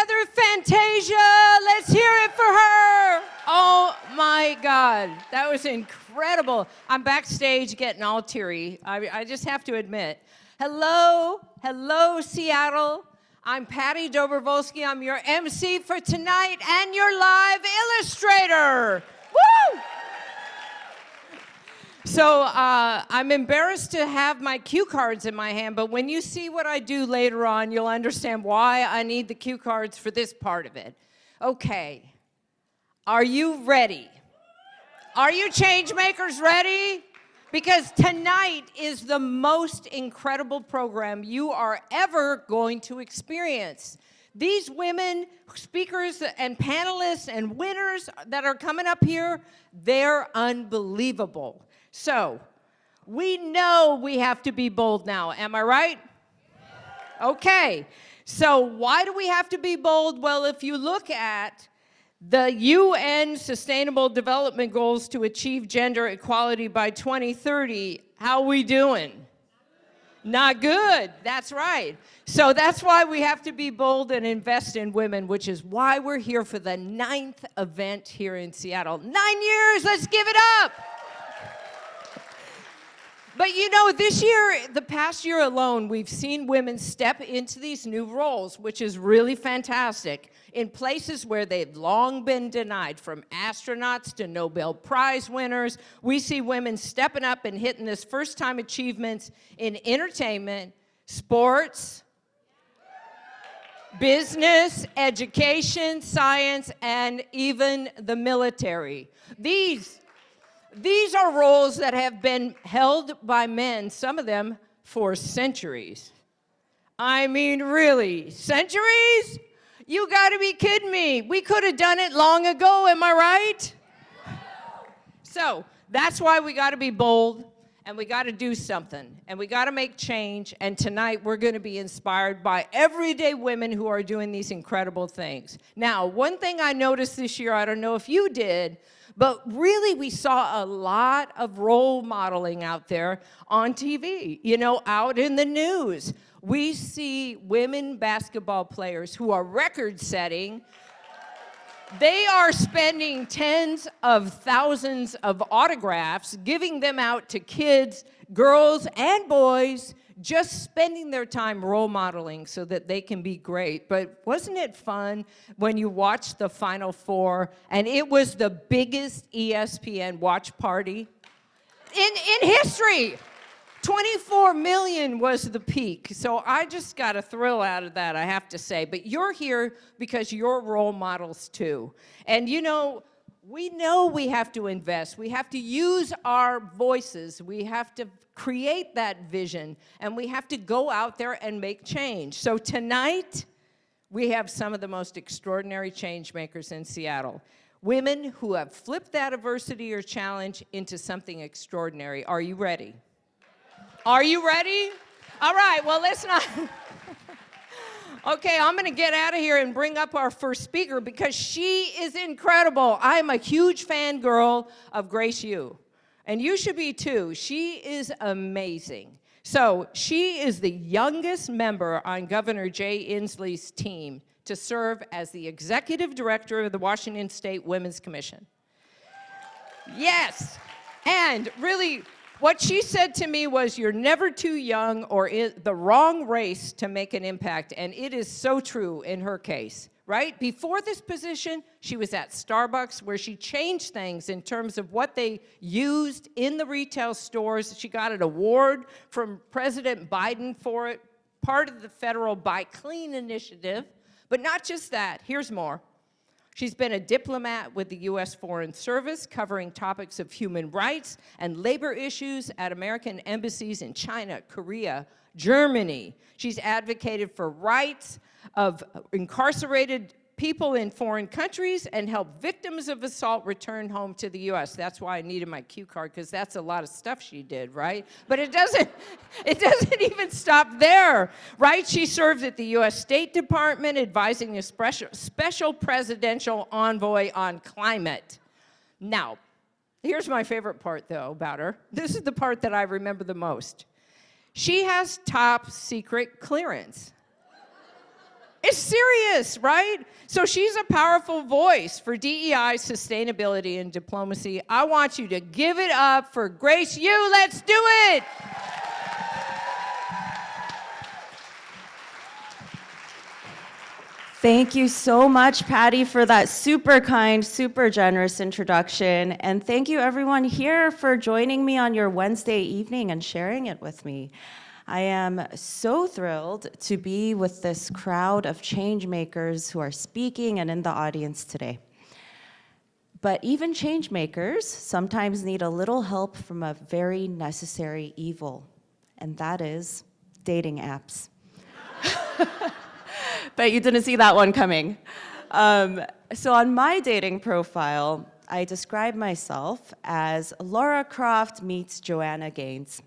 Heather Fantasia. Let's hear it for her. Oh my God, that was incredible. I'm backstage getting all teary. I just have to admit. Hello, Seattle. I'm Patti Dobrowlski. I'm your MC for tonight and your live illustrator. Woo! So I'm embarrassed to have my cue cards in my hand, but when you see what I do later on, you'll understand why I need the cue cards for this part of it. Okay, are you ready? Are you changemakers ready? Because tonight is the most incredible program you are ever going to experience. These women, speakers and panelists and winners that are coming up here, they're unbelievable. So, we know we have to be bold now, am I right? Okay, so why do we have to be bold? Well, if you look at the UN Sustainable Development Goals to achieve gender equality by 2030, how we doing? Not good, that's right. So that's why we have to be bold and invest in women, which is why we're here for the 9th event here in Seattle. 9 years, let's give it up. But you know, this year, the past year alone, we've seen women step into these new roles, which is really fantastic, in places where they've long been denied, from astronauts to Nobel Prize winners. We see women stepping up and hitting this first-time achievements in entertainment, sports, business, education, science, and even the military. These are roles that have been held by men, some of them, for centuries. I mean, really, centuries? You gotta be kidding me. We could have done it long ago, am I right? So, that's why we gotta be bold, and we gotta do something, and we gotta make change, and tonight we're gonna be inspired by everyday women who are doing these incredible things. Now, one thing I noticed this year, I don't know if you did, but really, we saw a lot of role modeling out there on TV, you know, out in the news. We see women basketball players who are record-setting. They are spending tens of thousands of autographs, giving them out to kids, girls, and boys, just spending their time role modeling so that they can be great. But wasn't it fun when you watched the Final Four and it was the biggest ESPN watch party in history? 24 million was the peak. So I just got a thrill out of that, I have to say. But you're here because you're role models too. And you know we have to invest. We have to use our voices. We have to create that vision, and we have to go out there and make change. So tonight, we have some of the most extraordinary change makers in Seattle. Women who have flipped that adversity or challenge into something extraordinary. Are you ready? Are you ready? All right, well, let's not... Okay, I'm gonna get out of here and bring up our first speaker because she is incredible. I'm a huge fangirl of Grace Yu, and you should be too. She is amazing. So she is the youngest member on Governor Jay Inslee's team to serve as the executive director of the Washington State Women's Commission. Yes, and really, what she said to me was, you're never too young or in the wrong race to make an impact, and it is so true in her case, right? Before this position, she was at Starbucks, where she changed things in terms of what they used in the retail stores. She got an award from President Biden for it, part of the federal Buy Clean initiative. But not just that, here's more. She's been a diplomat with the U.S. Foreign Service, covering topics of human rights and labor issues at American embassies in China, Korea, Germany. She's advocated for rights of incarcerated people in foreign countries and helped victims of assault return home to the U.S. That's why I needed my cue card, because that's a lot of stuff she did, right? But it doesn't even stop there, right? She served at the U.S. State Department, advising a special presidential envoy on climate. Now, here's my favorite part, though, about her. This is the part that I remember the most. She has top secret clearance. It's serious, right? So she's a powerful voice for DEI, sustainability, and diplomacy. I want you to give it up for Grace Yu. Let's do it. Thank you so much, Patti, for that super kind, super generous introduction. And thank you everyone here for joining me on your Wednesday evening and sharing it with me. I am so thrilled to be with this crowd of change makers who are speaking and in the audience today. But even change makers sometimes need a little help from a very necessary evil, and that is dating apps. Bet you didn't see that one coming. So on my dating profile, I describe myself as Lara Croft meets Joanna Gaines.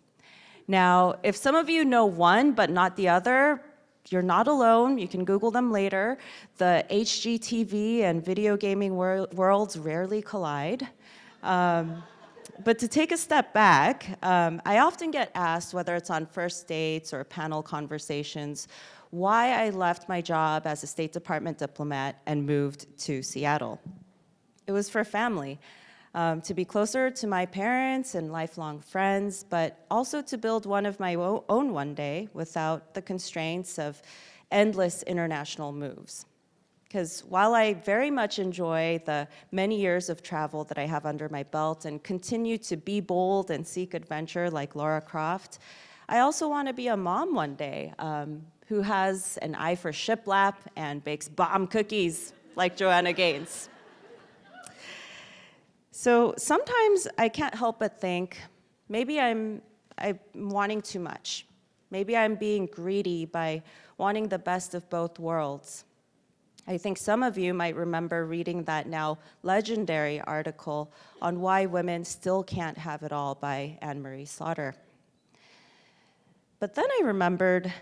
Now, if some of you know one but not the other, you're not alone. You can Google them later. The HGTV and video gaming worlds rarely collide. But to take a step back, I often get asked, whether it's on first dates or panel conversations, why I left my job as a State Department diplomat and moved to Seattle. It was for family, to be closer to my parents and lifelong friends, but also to build one of my own one day without the constraints of endless international moves. Because while I very much enjoy the many years of travel that I have under my belt and continue to be bold and seek adventure like Lara Croft, I also want to be a mom one day who has an eye for shiplap and bakes bomb cookies like Joanna Gaines. So sometimes I can't help but think, maybe I'm wanting too much. Maybe I'm being greedy by wanting the best of both worlds. I think some of you might remember reading that now legendary article on Why Women Still Can't Have It All by Anne-Marie Slaughter. But then I remembered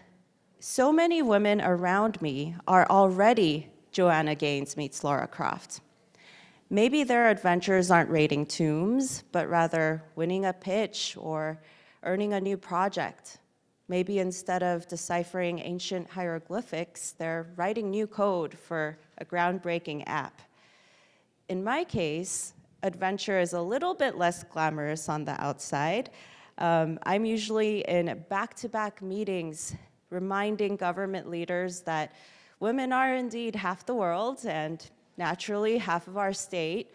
so many women around me are already Joanna Gaines meets Lara Croft. Maybe their adventures aren't raiding tombs, but rather winning a pitch or earning a new project. Maybe instead of deciphering ancient hieroglyphics, they're writing new code for a groundbreaking app. In my case, adventure is a little bit less glamorous on the outside. I'm usually in back-to-back meetings reminding government leaders that women are indeed half the world and naturally half of our state.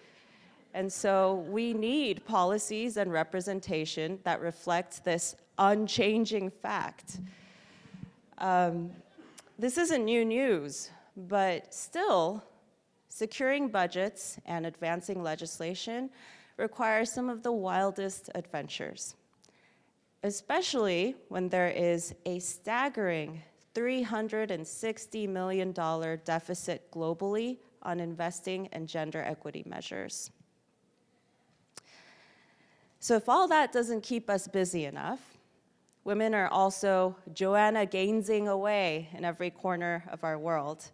And so we need policies and representation that reflect this unchanging fact. This isn't new news, but still, securing budgets and advancing legislation requires some of the wildest adventures, especially when there is a staggering $360 million deficit globally on investing in gender equity measures. So if all that doesn't keep us busy enough, women are also Joanna Gainesing away in every corner of our world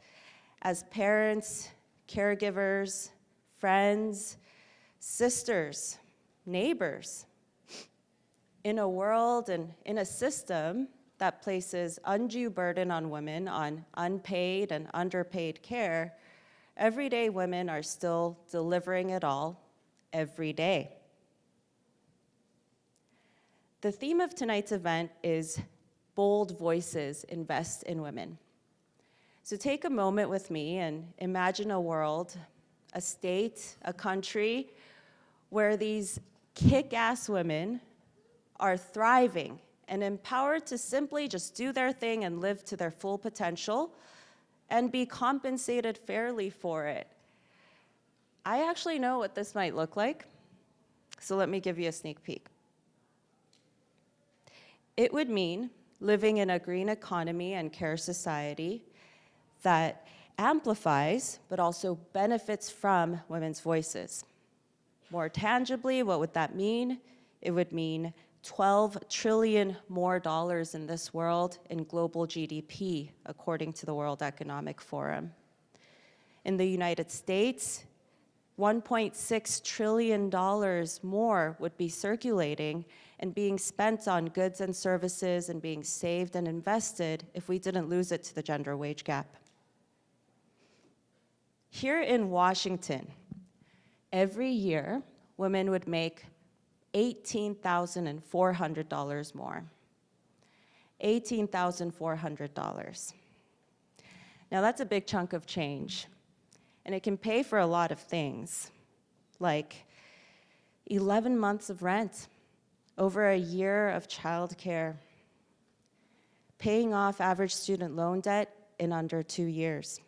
as parents, caregivers, friends, sisters, neighbors, in a world and in a system that places undue burden on women on unpaid and underpaid care. Everyday women are still delivering it all every day. The theme of tonight's event is Bold Voices Invest in Women. So take a moment with me and imagine a world, a state, a country where these kick-ass women are thriving and empowered to simply just do their thing and live to their full potential and be compensated fairly for it. I actually know what this might look like, so let me give you a sneak peek. It would mean living in a green economy and care society that amplifies but also benefits from women's voices. More tangibly, what would that mean? It would mean $12 trillion more in this world in global GDP, according to the World Economic Forum. In the United States, $1.6 trillion more would be circulating and being spent on goods and services and being saved and invested if we didn't lose it to the gender wage gap. Here in Washington, every year, women would make $18,400 more. $18,400. Now that's a big chunk of change, and it can pay for a lot of things, like 11 months of rent, over a year of childcare, paying off average student loan debt in under 2 years.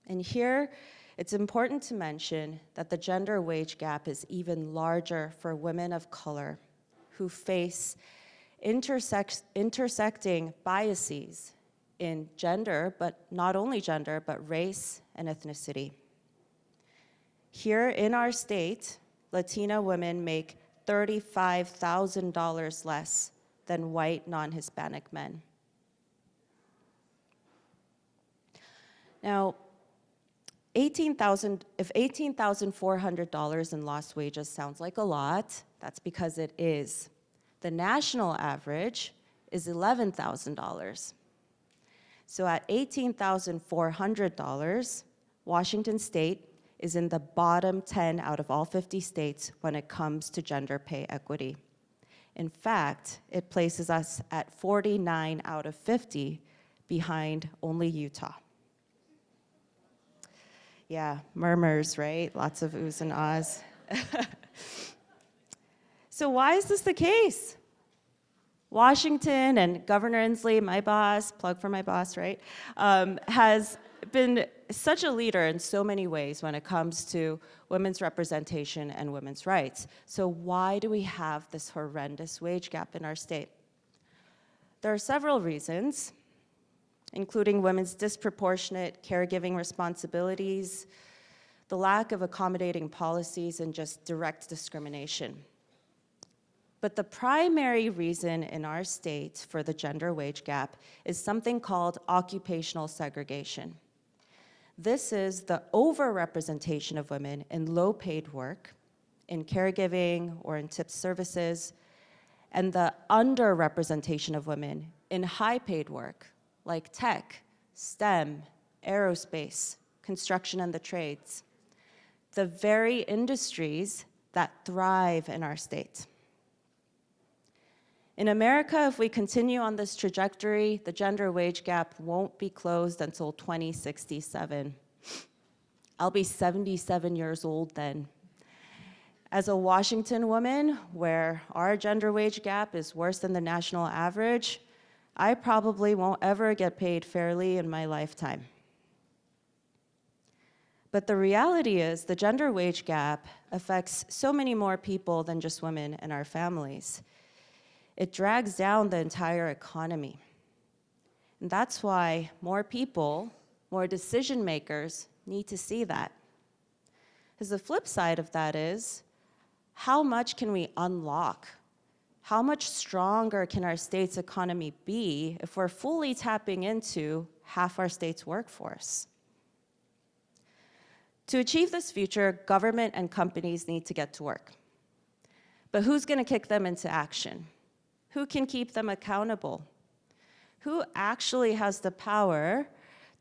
And here, it's important to mention that the gender wage gap is even larger for women of color who face intersecting biases in gender, but not only gender, but race and ethnicity. Here in our state, Latina women make $35,000 less than white non-Hispanic men. Now, if $18,400 in lost wages sounds like a lot, that's because it is. The national average is $11,000. So at $18,400, Washington State is in the bottom 10 out of all 50 states when it comes to gender pay equity. In fact, it places us at 49 out of 50, behind only Utah. Yeah, murmurs, right? Lots of oohs and ahs. So why is this the case? Washington and Governor Inslee, my boss, plug for my boss, right, has been such a leader in so many ways when it comes to women's representation and women's rights. So why do we have this horrendous wage gap in our state? There are several reasons, including women's disproportionate caregiving responsibilities, the lack of accommodating policies, and just direct discrimination. But the primary reason in our state for the gender wage gap is something called occupational segregation. This is the overrepresentation of women in low-paid work, in caregiving or in tipped services, and the underrepresentation of women in high-paid work, like tech, STEM, aerospace, construction, and the trades, the very industries that thrive in our state. In America, if we continue on this trajectory, the gender wage gap won't be closed until 2067. I'll be 77 years old then. As a Washington woman, where our gender wage gap is worse than the national average, I probably won't ever get paid fairly in my lifetime. But the reality is the gender wage gap affects so many more people than just women and our families. It drags down the entire economy. And that's why more people, more decision makers need to see that. Because the flip side of that is, how much can we unlock? How much stronger can our state's economy be if we're fully tapping into half our state's workforce? To achieve this future, government and companies need to get to work. But who's going to kick them into action? Who can keep them accountable? Who actually has the power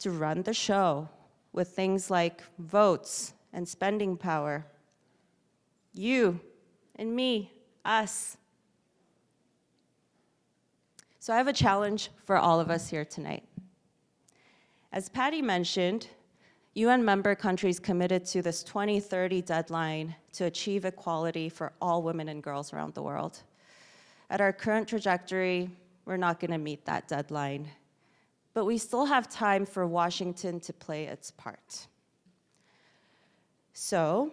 to run the show with things like votes and spending power? You and me, us. So I have a challenge for all of us here tonight. As Patti mentioned, UN member countries committed to this 2030 deadline to achieve equality for all women and girls around the world. At our current trajectory, we're not going to meet that deadline, but we still have time for Washington to play its part. So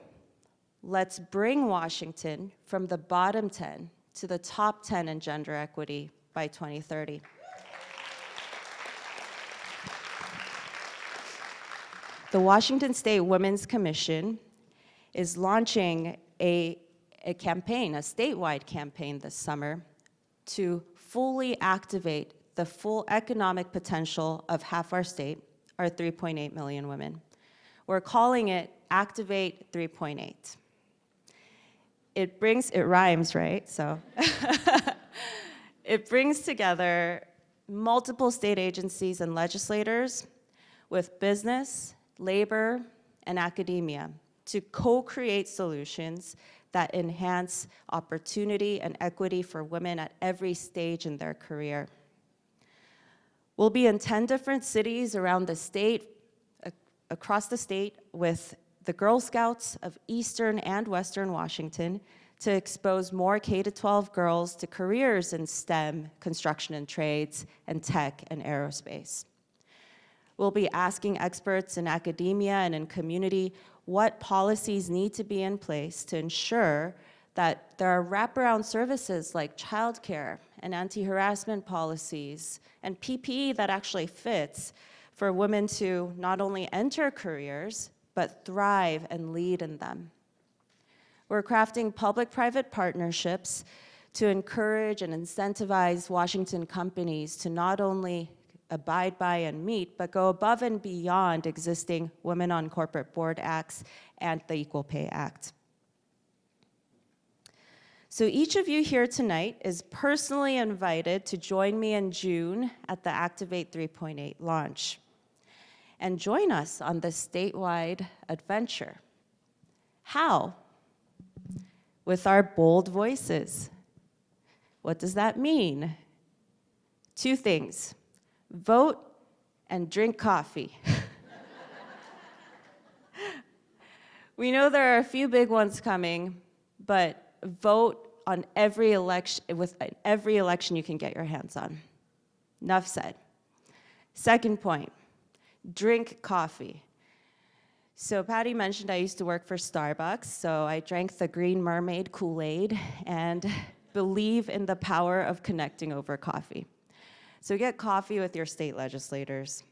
let's bring Washington from the bottom 10 to the top 10 in gender equity by 2030. The Washington State Women's Commission is launching a campaign, a statewide campaign this summer to fully activate the full economic potential of half our state, our 3.8 million women. We're calling it Activate 3.8. It rhymes, right? So it brings together multiple state agencies and legislators with business, labor, and academia to co-create solutions that enhance opportunity and equity for women at every stage in their career. We'll be in 10 different cities around the state, across the state, with the Girl Scouts of Eastern and Western Washington to expose more K-12 girls to careers in STEM, construction and trades, and tech and aerospace. We'll be asking experts in academia and in community what policies need to be in place to ensure that there are wraparound services like childcare and anti-harassment policies and PPE that actually fits for women to not only enter careers, but thrive and lead in them. We're crafting public-private partnerships to encourage and incentivize Washington companies to not only abide by and meet, but go above and beyond existing Women on Corporate Board Acts and the Equal Pay Act. So each of you here tonight is personally invited to join me in June at the Activate 3.8 launch and join us on this statewide adventure. How? With our bold voices. What does that mean? Two things: vote and drink coffee. We know there are a few big ones coming, but vote on every election, with every election you can get your hands on. Enough said. Second point, drink coffee. So Patti mentioned I used to work for Starbucks, so I drank the Green Mermaid Kool-Aid and believe in the power of connecting over coffee. So get coffee with your state legislators.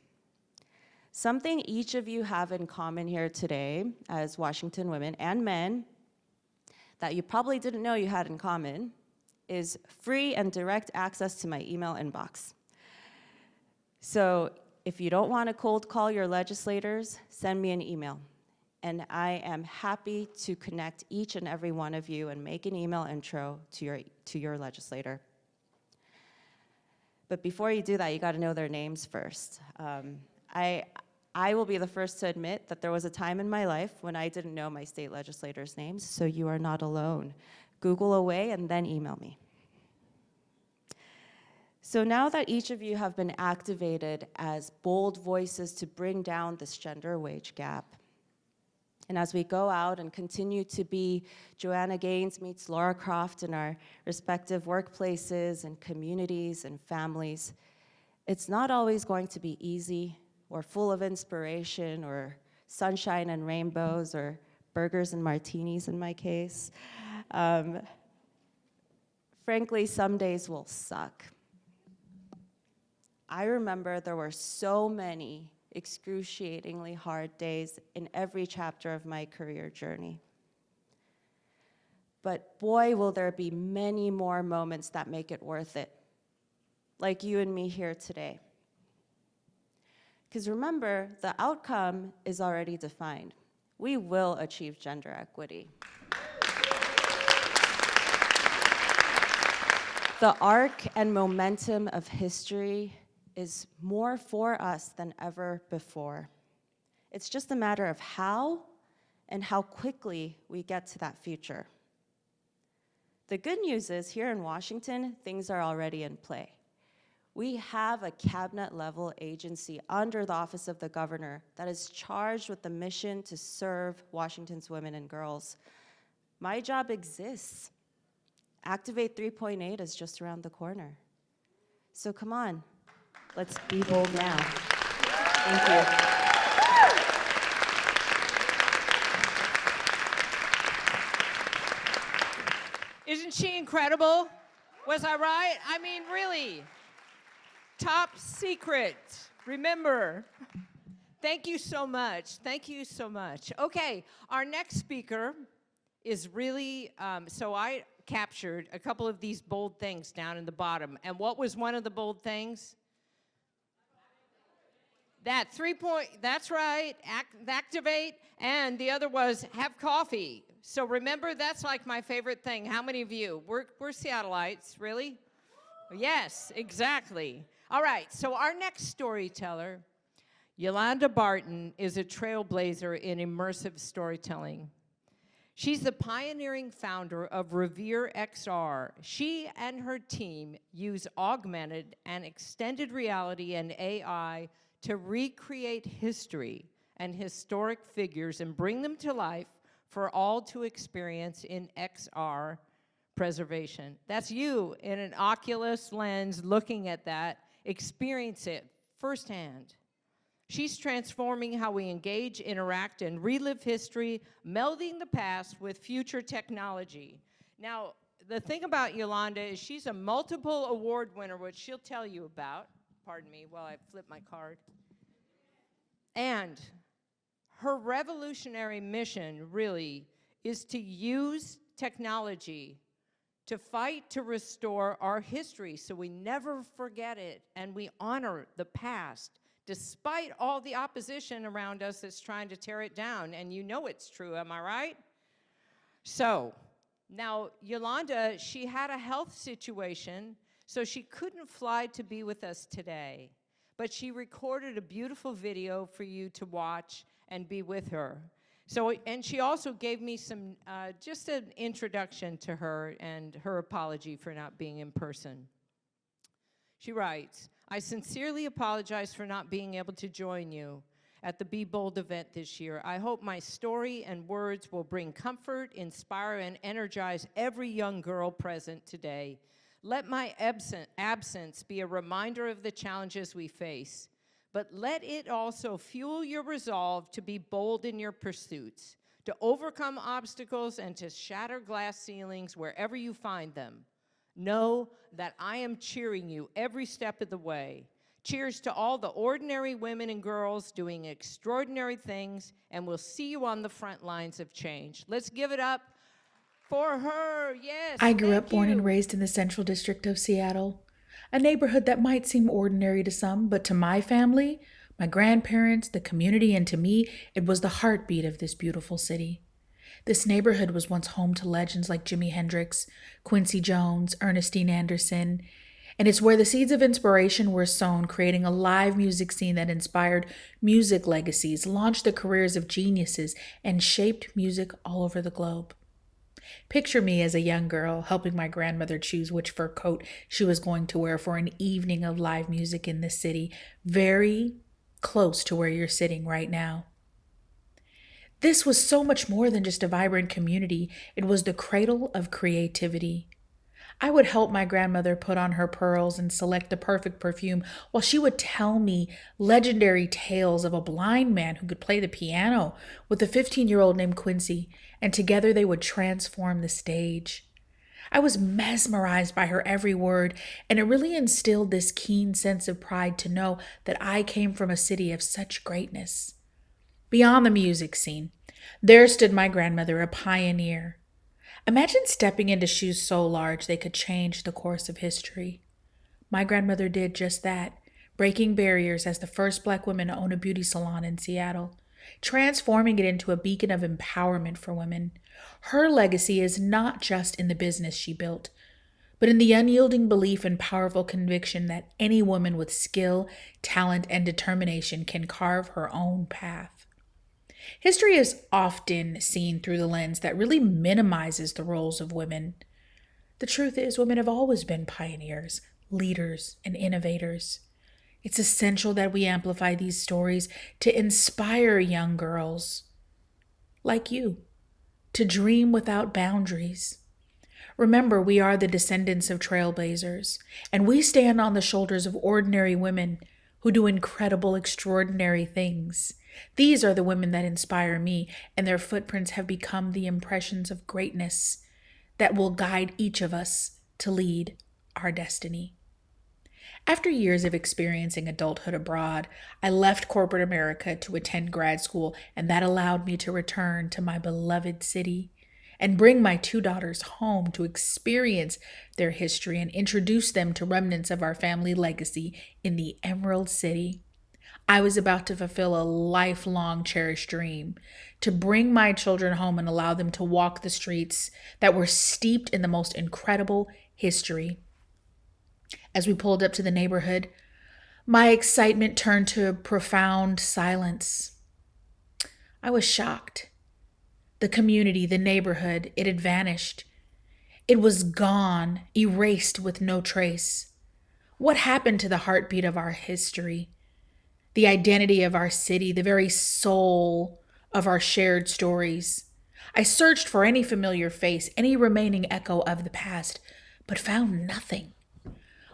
Something each of you have in common here today as Washington women and men that you probably didn't know you had in common is free and direct access to my email inbox. So if you don't want to cold call your legislators, send me an email. And I am happy to connect each and every one of you and make an email intro to your legislator. But before you do that, you got to know their names first. I will be the first to admit that there was a time in my life when I didn't know my state legislators' names, so you are not alone. Google away and then email me. So now that each of you have been activated as bold voices to bring down this gender wage gap, and as we go out and continue to be Joanna Gaines meets Laura Croft in our respective workplaces and communities and families, it's not always going to be easy or full of inspiration or sunshine and rainbows or burgers and martinis in my case. Frankly, some days will suck. I remember there were so many excruciatingly hard days in every chapter of my career journey. But boy, will there be many more moments that make it worth it, like you and me here today. Because remember, the outcome is already defined. We will achieve gender equity. The arc and momentum of history is more for us than ever before. It's just a matter of how and how quickly we get to that future. The good news is here in Washington, things are already in play. We have a cabinet-level agency under the Office of the Governor that is charged with the mission to serve Washington's women and girls. My job exists. Activate 3.8 is just around the corner. So come on. Let's be bold now. Thank you. Isn't she incredible? Was I right? I mean, really. Top secret. Remember. Thank you so much. Thank you so much. Okay, our next speaker is really, so I captured a couple of these bold things down in the bottom. And what was one of the bold things? That 3-point, that's right, activate, and the other was have coffee. So remember, that's like my favorite thing. How many of you? We're Seattleites, really? Yes, exactly. All right, so our next storyteller, Yolanda Barton is a trailblazer in immersive storytelling. She's the pioneering founder of Revere XR. She and her team use augmented and extended reality and AI to recreate history and historic figures and bring them to life for all to experience in XR preservation. That's you in an Oculus lens looking at that, experience it firsthand. She's transforming how we engage, interact, and relive history, melding the past with future technology. Now, the thing about Yolanda is she's a multiple award winner, which she'll tell you about. Pardon me while I flip my card. And her revolutionary mission, really, is to use technology to fight to restore our history so we never forget it and we honor the past, despite all the opposition around us that's trying to tear it down. And you know it's true, am I right? So, now Yolanda, she had a health situation, so she couldn't fly to be with us today. But she recorded a beautiful video for you to watch and be with her. So, and she also gave me some, just an introduction to her and her apology for not being in person. She writes, I sincerely apologize for not being able to join you at the Be Bold event this year. I hope my story and words will bring comfort, inspire, and energize every young girl present today. Let my absence be a reminder of the challenges we face, but let it also fuel your resolve to be bold in your pursuits, to overcome obstacles and to shatter glass ceilings wherever you find them. Know that I am cheering you every step of the way. Cheers to all the ordinary women and girls doing extraordinary things, and we'll see you on the front lines of change. Let's give it up for her. Yes. I grew up born and raised in the Central District of Seattle, a neighborhood that might seem ordinary to some, but to my family, my grandparents, the community, and to me, it was the heartbeat of this beautiful city. This neighborhood was once home to legends like Jimi Hendrix, Quincy Jones, Ernestine Anderson, and it's where the seeds of inspiration were sown, creating a live music scene that inspired music legacies, launched the careers of geniuses, and shaped music all over the globe. Picture me as a young girl helping my grandmother choose which fur coat she was going to wear for an evening of live music in this city, very close to where you're sitting right now. This was so much more than just a vibrant community. It was the cradle of creativity. I would help my grandmother put on her pearls and select the perfect perfume while she would tell me legendary tales of a blind man who could play the piano with a 15-year-old named Quincy, and together they would transform the stage. I was mesmerized by her every word, and it really instilled this keen sense of pride to know that I came from a city of such greatness. Beyond the music scene, there stood my grandmother, a pioneer. Imagine stepping into shoes so large they could change the course of history. My grandmother did just that, breaking barriers as the first Black woman to own a beauty salon in Seattle, transforming it into a beacon of empowerment for women. Her legacy is not just in the business she built, but in the unyielding belief and powerful conviction that any woman with skill, talent, and determination can carve her own path. History is often seen through the lens that really minimizes the roles of women. The truth is, women have always been pioneers, leaders, and innovators. It's essential that we amplify these stories to inspire young girls like you to dream without boundaries. Remember, we are the descendants of trailblazers, and we stand on the shoulders of ordinary women who do incredible, extraordinary things. These are the women that inspire me, and their footprints have become the impressions of greatness that will guide each of us to lead our destiny. After years of experiencing adulthood abroad, I left corporate America to attend grad school, and that allowed me to return to my beloved city and bring my two daughters home to experience their history and introduce them to remnants of our family legacy in the Emerald City. I was about to fulfill a lifelong cherished dream, to bring my children home and allow them to walk the streets that were steeped in the most incredible history. As we pulled up to the neighborhood, My excitement turned to profound silence. I was shocked. The community, the neighborhood, it had vanished. It was gone, erased with no trace. What happened to the heartbeat of our history, the identity of our city, the very soul of our shared stories? I searched for any familiar face, any remaining echo of the past, but found nothing.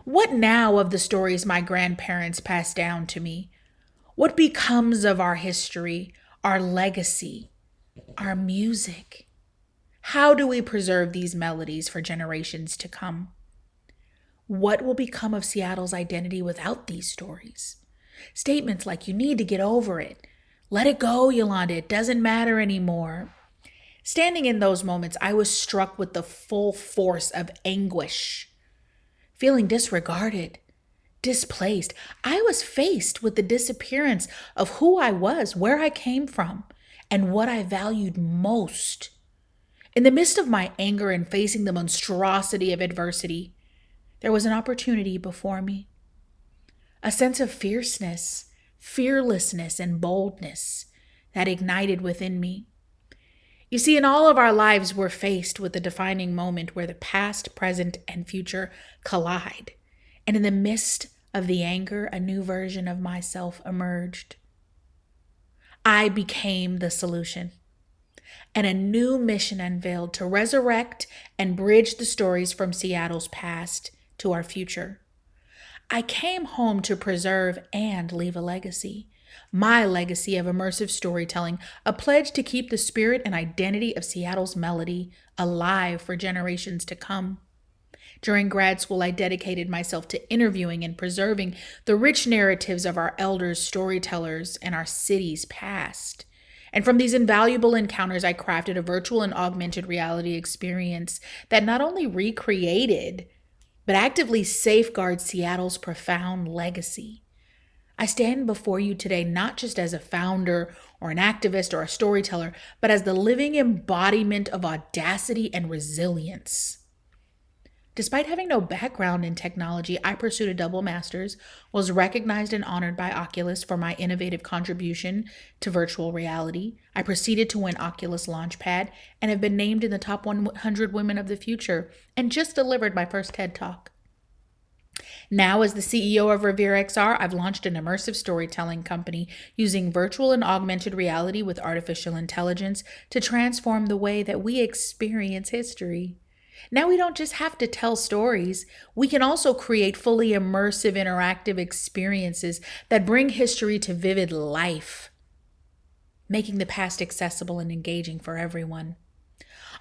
What now of the stories my grandparents passed down to me? What becomes of our history, our legacy, our music? How do we preserve these melodies for generations to come? What will become of Seattle's identity without these stories? Statements like, "You need to get over it. Let it go, Yolanda. It doesn't matter anymore." Standing in those moments, I was struck with the full force of anguish. Feeling disregarded, displaced, I was faced with the disappearance of who I was, where I came from, and what I valued most. In the midst of my anger and facing the monstrosity of adversity, there was an opportunity before me. A sense of fierceness, fearlessness, and boldness that ignited within me. You see, in all of our lives, we're faced with a defining moment where the past, present, and future collide. And in the midst of the anger, a new version of myself emerged. I became the solution. And a new mission unveiled to resurrect and bridge the stories from Seattle's past to our future. I came home to preserve and leave a legacy. My legacy of immersive storytelling, a pledge to keep the spirit and identity of Seattle's melody alive for generations to come. During grad school, I dedicated myself to interviewing and preserving the rich narratives of our elders, storytellers, and our city's past. And from these invaluable encounters, I crafted a virtual and augmented reality experience that not only recreated, but actively safeguards Seattle's profound legacy. I stand before you today not just as a founder or an activist or a storyteller, but as the living embodiment of audacity and resilience. Despite having no background in technology, I pursued a double master's, was recognized and honored by Oculus for my innovative contribution to virtual reality. I proceeded to win Oculus Launchpad and have been named in the top 100 women of the future and just delivered my first TED Talk. Now, as the CEO of Revere XR, I've launched an immersive storytelling company using virtual and augmented reality with artificial intelligence to transform the way that we experience history. Now we don't just have to tell stories, we can also create fully immersive interactive experiences that bring history to vivid life, making the past accessible and engaging for everyone.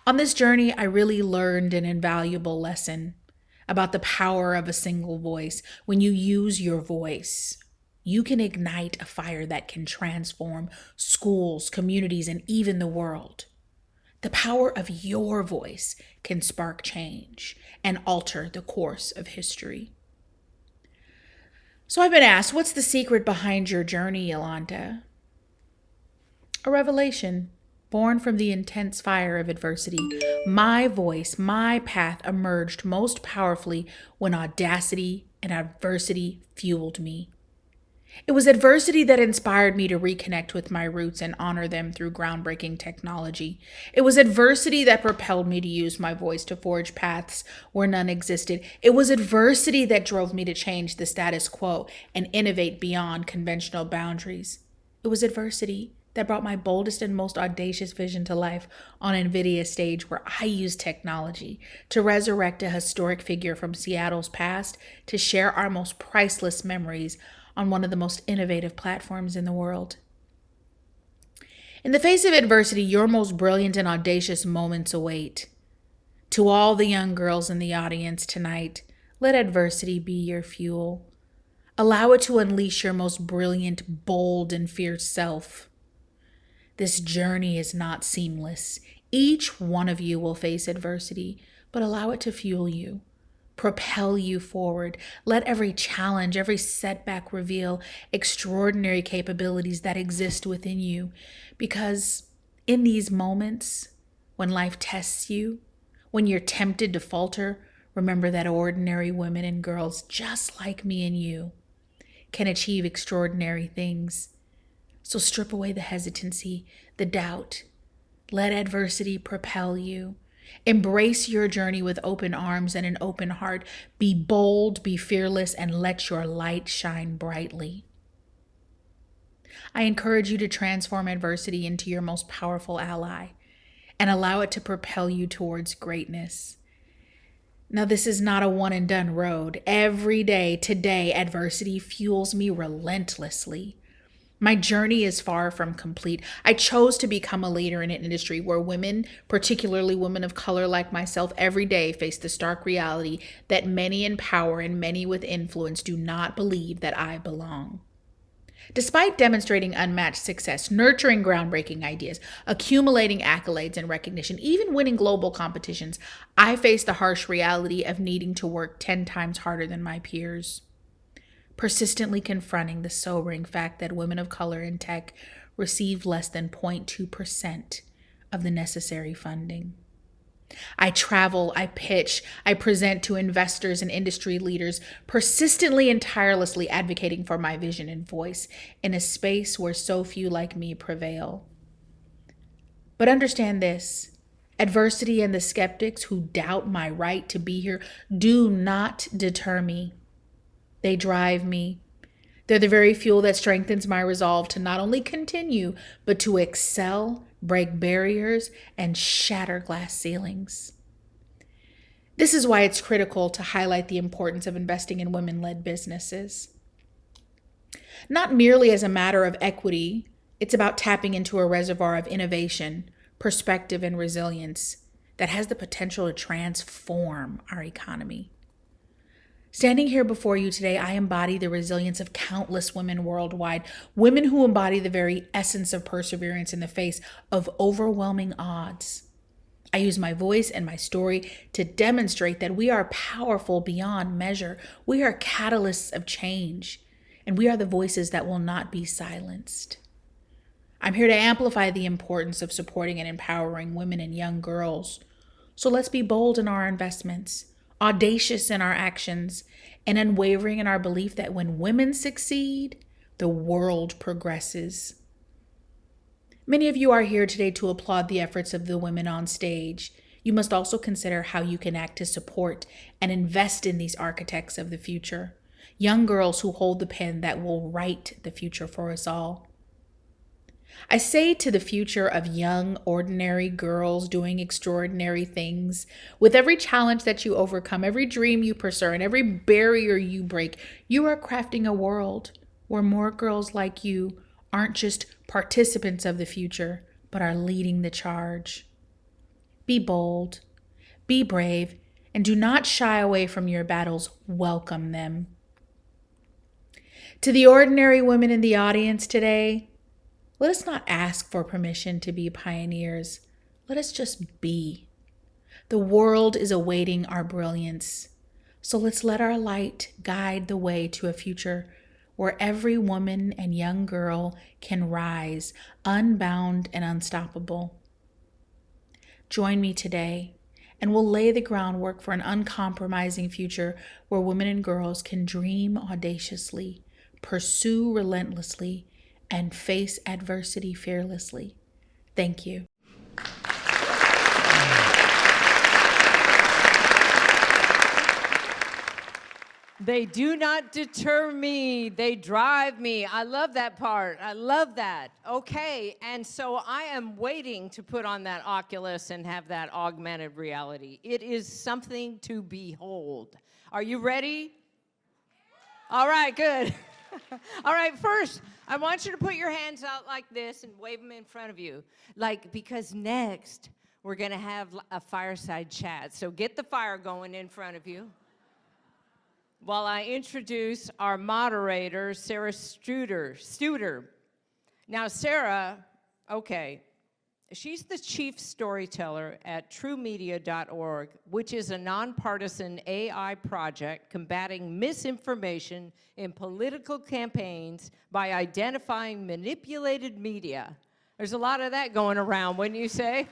On this journey, I really learned an invaluable lesson about the power of a single voice. When you use your voice, you can ignite a fire that can transform schools, communities, and even the world. The power of your voice can spark change and alter the course of history. So I've been asked, what's the secret behind your journey, Yolanda? A revelation born from the intense fire of adversity. My voice, my path emerged most powerfully when audacity and adversity fueled me. It was adversity that inspired me to reconnect with my roots and honor them through groundbreaking technology. It was adversity that propelled me to use my voice to forge paths where none existed. It was adversity that drove me to change the status quo and innovate beyond conventional boundaries. It was adversity that brought my boldest and most audacious vision to life on NVIDIA stage, where I used technology to resurrect a historic figure from Seattle's past to share our most priceless memories on one of the most innovative platforms in the world. In the face of adversity, your most brilliant and audacious moments await. To all the young girls in the audience tonight, let adversity be your fuel. Allow it to unleash your most brilliant, bold, and fierce self. This journey is not seamless. Each one of you will face adversity, but allow it to fuel you, propel you forward. Let every challenge, every setback reveal extraordinary capabilities that exist within you. Because in these moments, when life tests you, when you're tempted to falter, remember that ordinary women and girls just like me and you can achieve extraordinary things. So strip away the hesitancy, the doubt. Let adversity propel you. Embrace your journey with open arms and an open heart. Be bold, be fearless, and let your light shine brightly. I encourage you to transform adversity into your most powerful ally and allow it to propel you towards greatness. Now, this is not a one and done road. Every day, today, adversity fuels me relentlessly. My journey is far from complete. I chose to become a leader in an industry where women, particularly women of color like myself, every day face the stark reality that many in power and many with influence do not believe that I belong. Despite demonstrating unmatched success, nurturing groundbreaking ideas, accumulating accolades and recognition, even winning global competitions, I face the harsh reality of needing to work 10 times harder than my peers. Persistently confronting the sobering fact that women of color in tech receive less than 0.2% of the necessary funding. I travel, I pitch, I present to investors and industry leaders, persistently and tirelessly advocating for my vision and voice in a space where so few like me prevail. But understand this, adversity and the skeptics who doubt my right to be here do not deter me. They drive me. They're the very fuel that strengthens my resolve to not only continue, but to excel, break barriers, and shatter glass ceilings. This is why it's critical to highlight the importance of investing in women-led businesses. Not merely as a matter of equity, it's about tapping into a reservoir of innovation, perspective, and resilience that has the potential to transform our economy. Standing here before you today, I embody the resilience of countless women worldwide, women who embody the very essence of perseverance in the face of overwhelming odds. I use my voice and my story to demonstrate that we are powerful beyond measure. We are catalysts of change, and we are the voices that will not be silenced. I'm here to amplify the importance of supporting and empowering women and young girls. So let's be bold in our investments, audacious in our actions, and unwavering in our belief that when women succeed, the world progresses. Many of you are here today to applaud the efforts of the women on stage. You must also consider how you can act to support and invest in these architects of the future, young girls who hold the pen that will write the future for us all. I say to the future of young, ordinary girls doing extraordinary things, with every challenge that you overcome, every dream you pursue, and every barrier you break, you are crafting a world where more girls like you aren't just participants of the future, but are leading the charge. Be bold, be brave, and do not shy away from your battles. Welcome them. To the ordinary women in the audience today, let us not ask for permission to be pioneers. Let us just be. The world is awaiting our brilliance. So let's let our light guide the way to a future where every woman and young girl can rise, unbound and unstoppable. Join me today, and we'll lay the groundwork for an uncompromising future where women and girls can dream audaciously, pursue relentlessly, and face adversity fearlessly. Thank you. They do not deter me, they drive me. I love that part. I love that. Okay, and so I am waiting to put on that Oculus and have that augmented reality. It is something to behold. Are you ready? All right, good. All right, first, I want you to put your hands out like this and wave them in front of you. Because next, we're gonna have a fireside chat. So get the fire going in front of you while I introduce our moderator, Sarah Studer. Now, Sarah, okay, she's the chief storyteller at truemedia.org, which is a nonpartisan AI project combating misinformation in political campaigns by identifying manipulated media. There's a lot of that going around, wouldn't you say?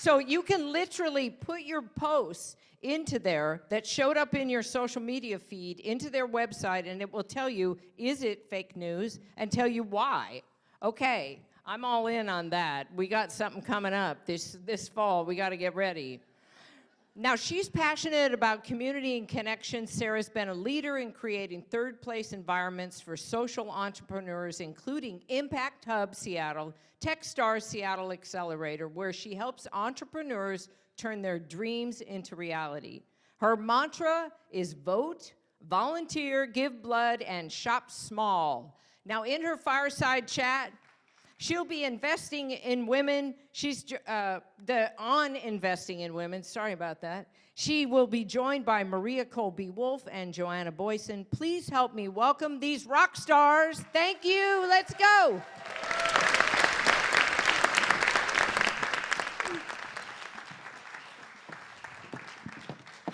So you can literally put your posts into there that showed up in your social media feed into their website, and it will tell you, is it fake news, and tell you why. Okay, I'm all in on that. We got something coming up this fall. We got to get ready. Now, she's passionate about community and connection. Sarah's been a leader in creating third-place environments for social entrepreneurs, including Impact Hub Seattle, Techstars Seattle Accelerator, where she helps entrepreneurs turn their dreams into reality. Her mantra is vote, volunteer, give blood, and shop small. Now, in her fireside chat, she'll be investing in women. She's investing in women. Sorry about that. She will be joined by Maria Kolby-Wolfe and Joanna Boisen. Please help me welcome these rock stars. Thank you. Let's go.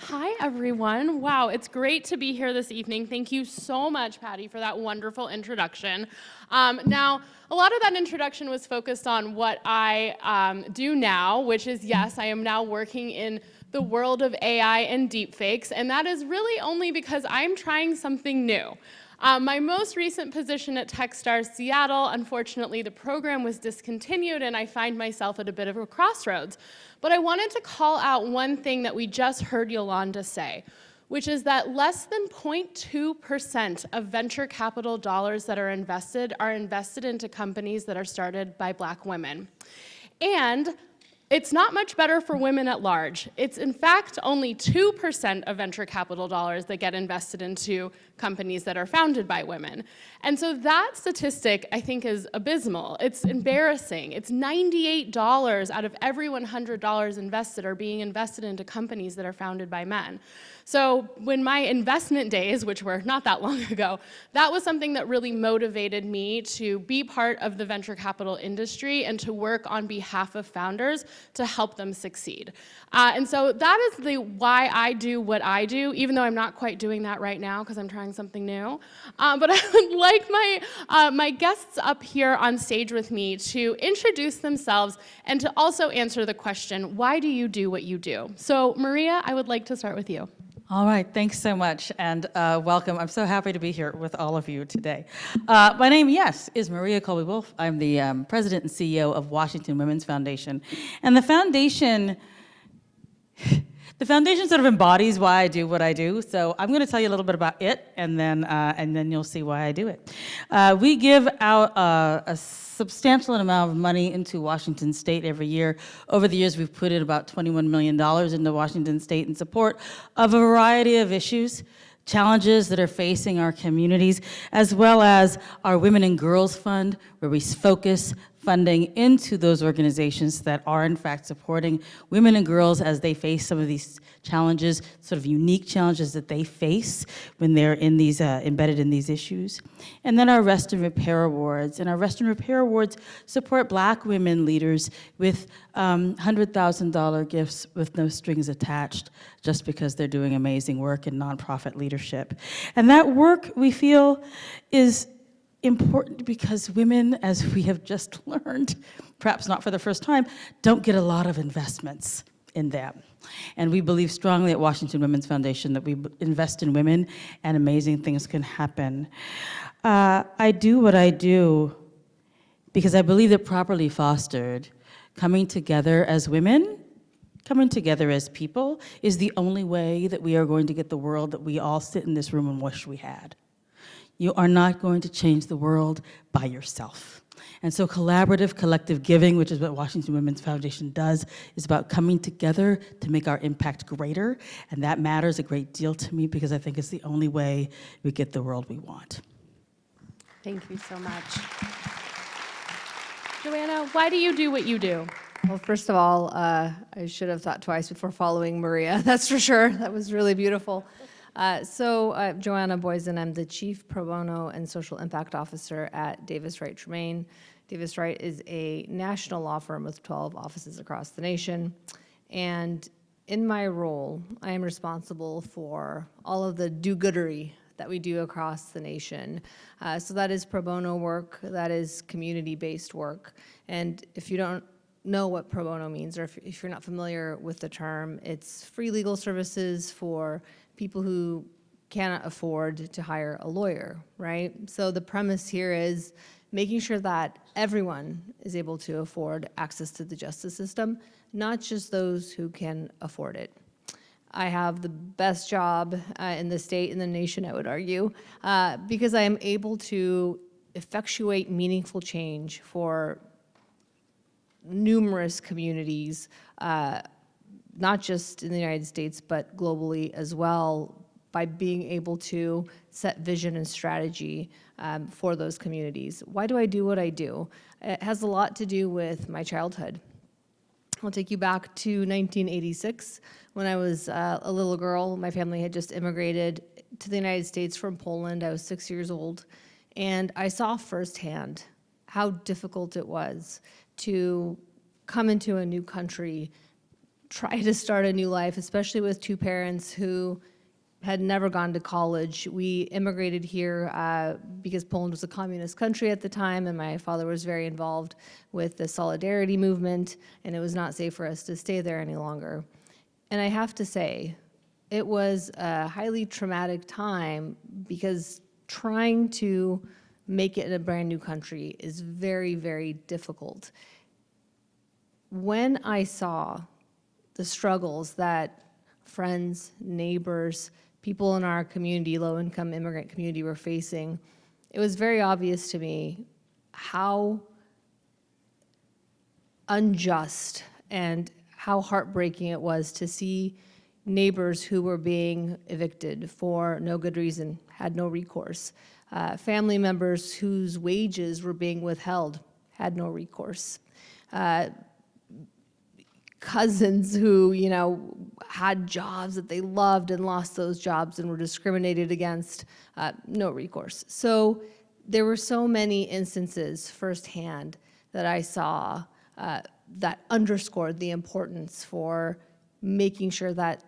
Hi, everyone. Wow, it's great to be here this evening. Thank you so much, Patti, for that wonderful introduction. Now, a lot of that introduction was focused on what I do now, which is, yes, I am now working in the world of AI and deepfakes, and that is really only because I'm trying something new. My most recent position at Techstars Seattle, unfortunately, the program was discontinued, and I find myself at a bit of a crossroads. But I wanted to call out one thing that we just heard Yolanda say, which is that less than 0.2% of venture capital dollars that are invested into companies that are started by Black women. And it's not much better for women at large. It's in fact only 2% of venture capital dollars that get invested into companies that are founded by women. And so that statistic, I think, is abysmal. It's embarrassing. It's $98 out of every $100 invested are being invested into companies that are founded by men. So when my investment days, which were not that long ago, that was something that really motivated me to be part of the venture capital industry and to work on behalf of founders to help them succeed. And so that is the why I do what I do, even though I'm not quite doing that right now because I'm trying something new. But I would like my guests up here on stage with me to introduce themselves and to also answer the question, why do you do what you do? So Maria, I would like to start with you. All right, thanks so much, and welcome. I'm so happy to be here with all of you today. My name, yes, is Maria Kolby-Wolfe. I'm the president and CEO of Washington Women's Foundation. And the foundation sort of embodies why I do what I do. So I'm going to tell you a little bit about it, and then you'll see why I do it. We give out a substantial amount of money into Washington State every year. Over the years, we've put in about $21 million into Washington State in support of a variety of issues, challenges that are facing our communities, as well as our Women and Girls Fund, where we focus funding into those organizations that are in fact supporting women and girls as they face some of these challenges, sort of unique challenges that they face when they're in these embedded in these issues. And then our Rest and Repair Awards. And our Rest and Repair Awards support Black women leaders with $100,000 gifts with no strings attached, just because they're doing amazing work in nonprofit leadership. And that work, we feel, is important because women, as we have just learned, perhaps not for the first time, don't get a lot of investments in them. And we believe strongly at Washington Women's Foundation that we invest in women and amazing things can happen. I do what I do because I believe that properly fostered, coming together as women, coming together as people, is the only way that we are going to get the world that we all sit in this room and wish we had. You are not going to change the world by yourself. And so collaborative, collective giving, which is what Washington Women's Foundation does, is about coming together to make our impact greater. And that matters a great deal to me because I think it's the only way we get the world we want. Thank you so much. Joanna, why do you do what you do? Well, first of all, I should have thought twice before following Maria, that's for sure. That was really beautiful. Joanna Boisen, I'm the Chief Pro Bono and Social Impact Officer at Davis Wright Tremaine. Davis Wright is a national law firm with 12 offices across the nation. And in my role, I am responsible for all of the do-goodery that we do across the nation. So that is pro bono work, that is community-based work. And if you don't know what pro bono means, or if you're not familiar with the term, it's free legal services for people who cannot afford to hire a lawyer, right? So the premise here is making sure that everyone is able to afford access to the justice system, not just those who can afford it. I have the best job in the state and the nation, I would argue, because I am able to effectuate meaningful change for numerous communities, not just in the United States, but globally as well, by being able to set vision and strategy for those communities. Why do I do what I do? It has a lot to do with my childhood. I'll take you back to 1986. When I was a little girl, my family had just immigrated to the United States from Poland. I was 6 years old, and I saw firsthand how difficult it was to come into a new country, try to start a new life, especially with two parents who had never gone to college. We immigrated here because Poland was a communist country at the time, and my father was very involved with the Solidarity movement, and it was not safe for us to stay there any longer. And I have to say, it was a highly traumatic time because trying to make it in a brand new country is very, very difficult. When I saw the struggles that friends, neighbors, people in our community, low-income immigrant community, were facing, it was very obvious to me how unjust and how heartbreaking it was to see neighbors who were being evicted for no good reason, had no recourse. Family members whose wages were being withheld had no recourse. Cousins who, had jobs that they loved and lost those jobs and were discriminated against, no recourse. So there were so many instances firsthand that I saw that underscored the importance for making sure that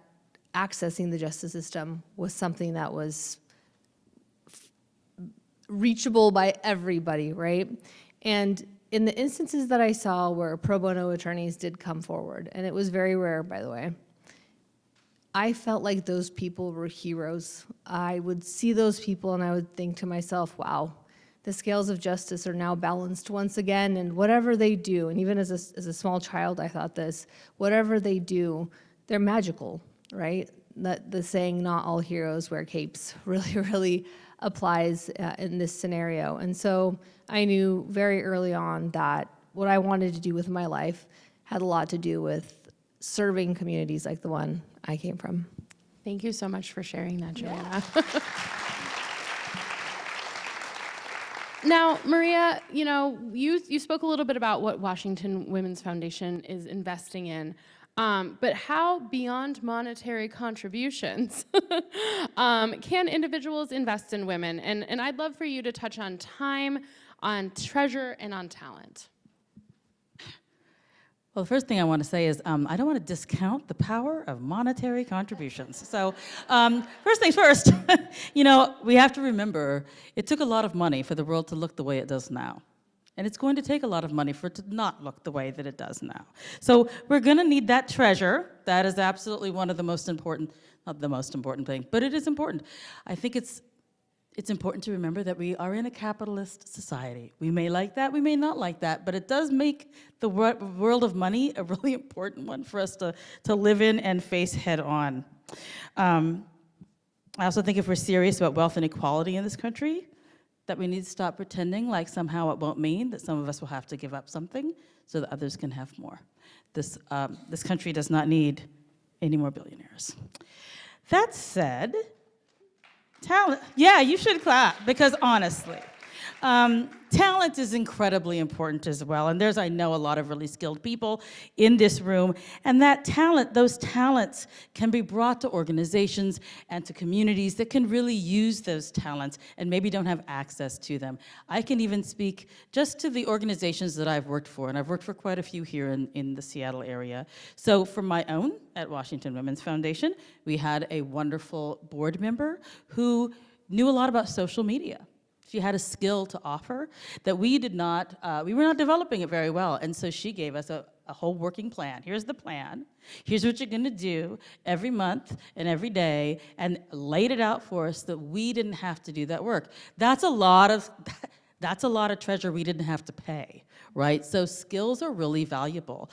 accessing the justice system was something that was reachable by everybody, right? And in the instances that I saw where pro bono attorneys did come forward, and it was very rare, by the way, I felt like those people were heroes. I would see those people and I would think to myself, wow, the scales of justice are now balanced once again, and whatever they do, and even as a small child I thought this, whatever they do, they're magical, right? The saying, not all heroes wear capes, really applies in this scenario. And so I knew very early on that what I wanted to do with my life had a lot to do with serving communities like the one I came from. Thank you so much for sharing that, Joanna. Now, Maria, you spoke a little bit about what Washington Women's Foundation is investing in, but how, beyond monetary contributions, can individuals invest in women? And I'd love for you to touch on time, on treasure, and on talent. Well, the first thing I want to say is I don't want to discount the power of monetary contributions. So first things first, we have to remember it took a lot of money for the world to look the way it does now. And it's going to take a lot of money for it to not look the way that it does now. So we're going to need that treasure. That is absolutely one of the most important, not the most important thing, but it is important. I think it's important to remember that we are in a capitalist society. We may like that, we may not like that, but it does make the world of money a really important one for us to live in and face head on. I also think if we're serious about wealth and equality in this country, that we need to stop pretending like somehow it won't mean that some of us will have to give up something so that others can have more. This country does not need any more billionaires. That said, talent, yeah, you should clap, because honestly, talent is incredibly important as well. And I know a lot of really skilled people in this room, and those talents can be brought to organizations and to communities that can really use those talents and maybe don't have access to them. I can even speak just to the organizations that I've worked for, and I've worked for quite a few here in the Seattle area. So for my own, at Washington Women's Foundation, we had a wonderful board member who knew a lot about social media. She had a skill to offer that we were not developing it very well. And so she gave us a whole working plan. Here's the plan. Here's what you're gonna do every month and every day, and laid it out for us that we didn't have to do that work. That's a lot of treasure we didn't have to pay, right? So skills are really valuable.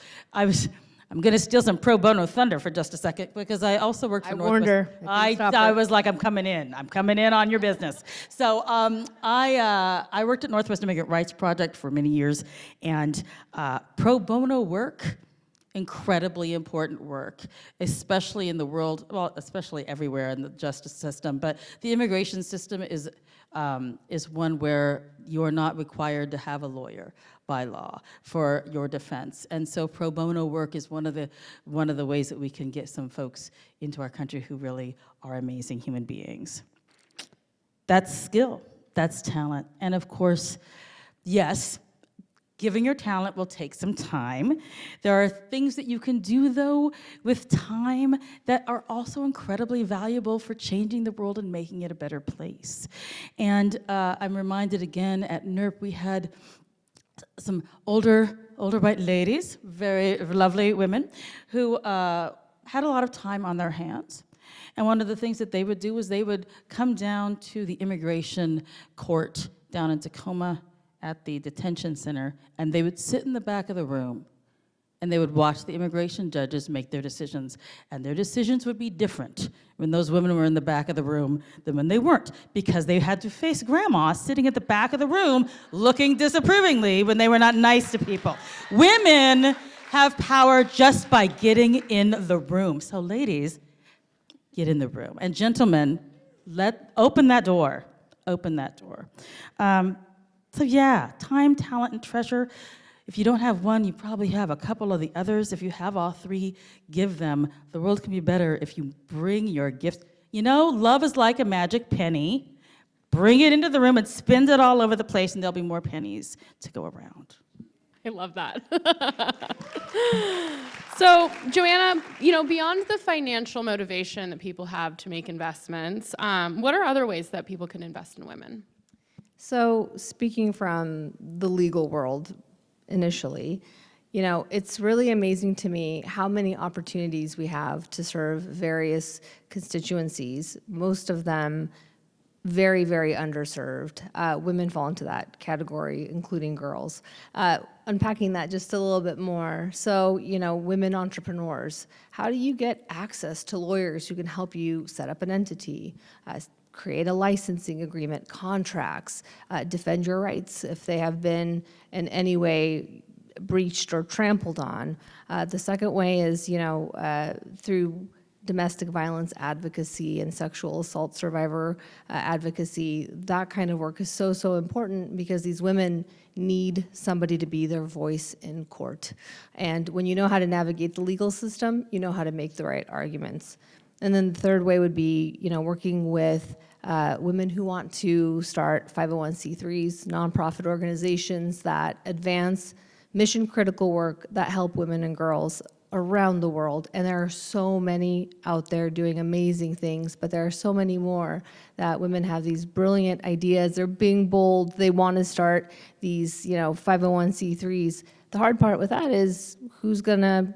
I'm going to steal some pro bono thunder for just a second, because I also worked for Northwest. warned her. I was like, I'm coming in on your business. So I worked at Northwest Immigrant Rights Project for many years, and pro bono work, incredibly important work, especially in the world, well, especially everywhere in the justice system, but the immigration system is one where you're not required to have a lawyer by law for your defense. And so pro bono work is one of the ways that we can get some folks into our country who really are amazing human beings. That's skill, that's talent. And of course, yes, giving your talent will take some time. There are things that you can do, though, with time that are also incredibly valuable for changing the world and making it a better place. And I'm reminded again, at NERP, we had some older white ladies, very lovely women, who had a lot of time on their hands. And one of the things that they would do was they would come down to the immigration court down in Tacoma at the detention center, and they would sit in the back of the room, and they would watch the immigration judges make their decisions. And their decisions would be different when those women were in the back of the room than when they weren't, because they had to face grandma sitting at the back of the room looking disapprovingly when they were not nice to people. Women have power just by getting in the room. So ladies, get in the room. And gentlemen, open that door. Open that door. So yeah, time, talent, and treasure. If you don't have one, you probably have a couple of the others. If you have all three, give them. The world can be better if you bring your gifts. You know, love is like a magic penny. Bring it into the room and spend it all over the place, and there'll be more pennies to go around. I love that. So, Joanna, beyond the financial motivation that people have to make investments, what are other ways that people can invest in women? So, speaking from the legal world initially, it's really amazing to me how many opportunities we have to serve various constituencies, most of them very, very underserved. Women fall into that category, including girls. Unpacking that just a little bit more. So, women entrepreneurs, how do you get access to lawyers who can help you set up an entity, create a licensing agreement, contracts, defend your rights if they have been in any way breached or trampled on. The second way is, through domestic violence advocacy and sexual assault survivor advocacy. That kind of work is so, so important because these women need somebody to be their voice in court. And when you know how to navigate the legal system, you know how to make the right arguments. And then the third way would be, working with women who want to start 501c3s, nonprofit organizations that advance mission-critical work that help women and girls around the world. And there are so many out there doing amazing things, but there are so many more that women have these brilliant ideas. They're being bold. They want to start these, 501c3s. The hard part with that is who's going to,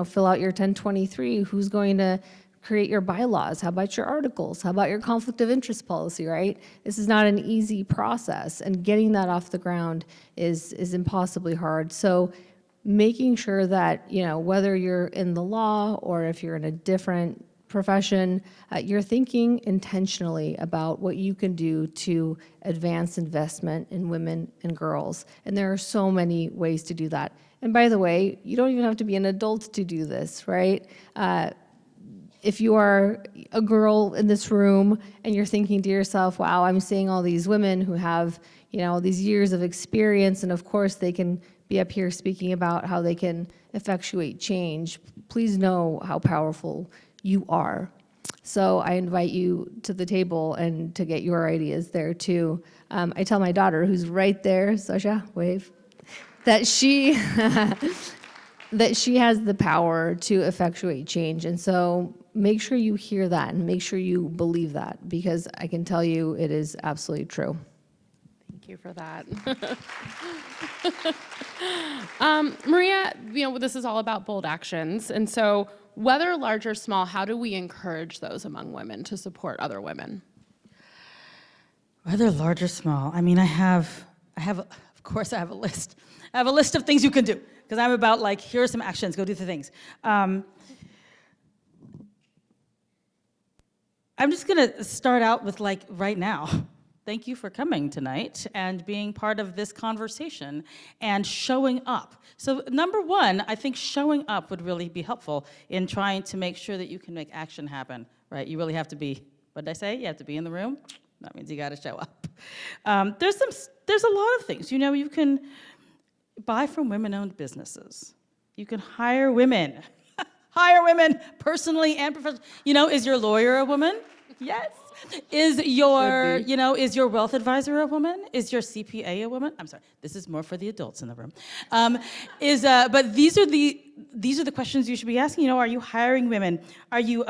fill out your 1023? Who's going to create your bylaws? How about your articles? How about your conflict of interest policy, right? This is not an easy process, and getting that off the ground is impossibly hard. So making sure that, whether you're in the law or if you're in a different profession, you're thinking intentionally about what you can do to advance investment in women and girls. And there are so many ways to do that. And by the way, you don't even have to be an adult to do this, right? If you are a girl in this room and you're thinking to yourself, wow, I'm seeing all these women who have, these years of experience, and of course they can be up here speaking about how they can effectuate change, please know how powerful you are. So I invite you to the table and to get your ideas there too. I tell my daughter, who's right there, Sasha, wave, that she that she has the power to effectuate change. And so make sure you hear that and make sure you believe that, because I can tell you it is absolutely true. you for that. Maria, this is all about bold actions. And so whether large or small, how do we encourage those among women to support other women? Whether large or small, I mean, of course, I have a list. I have a list of things you can do, because I'm about like, here are some actions, go do the things. I'm just gonna start out with like right now. Thank you for coming tonight and being part of this conversation and showing up. So number one, I think showing up would really be helpful in trying to make sure that you can make action happen, right? You really have to be, what did I say? You have to be in the room. That means you gotta show up. There's a lot of things. You can buy from women-owned businesses. You can hire women. Hire women personally and professionally. Is your lawyer a woman? Yes. Is your wealth advisor a woman? Is your CPA a woman? I'm sorry, this is more for the adults in the room. But these are the questions you should be asking. Are you hiring women? Are you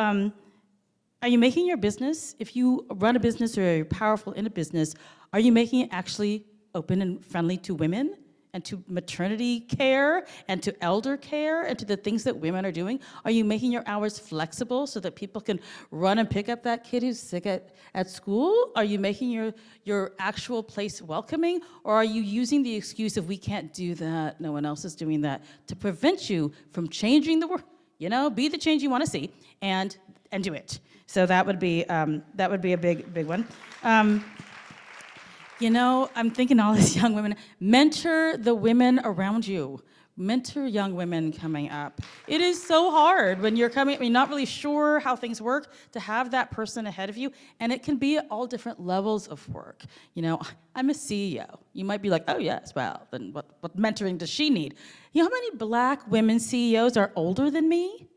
making your business, if you run a business or you're powerful in a business, are you making it actually open and friendly to women and to maternity care and to elder care and to the things that women are doing? Are you making your hours flexible so that people can run and pick up that kid who's sick at school? Are you making your actual place welcoming? Or are you using the excuse of we can't do that, no one else is doing that, to prevent you from changing the world? Be the change you want to see and do it. So that would be a big one. I'm thinking all these young women, mentor the women around you. Mentor young women coming up. It is so hard when you're not really sure how things work, to have that person ahead of you, and it can be at all different levels of work. I'm a CEO. You might be like, oh yes, well, then what mentoring does she need? How many Black women CEOs are older than me?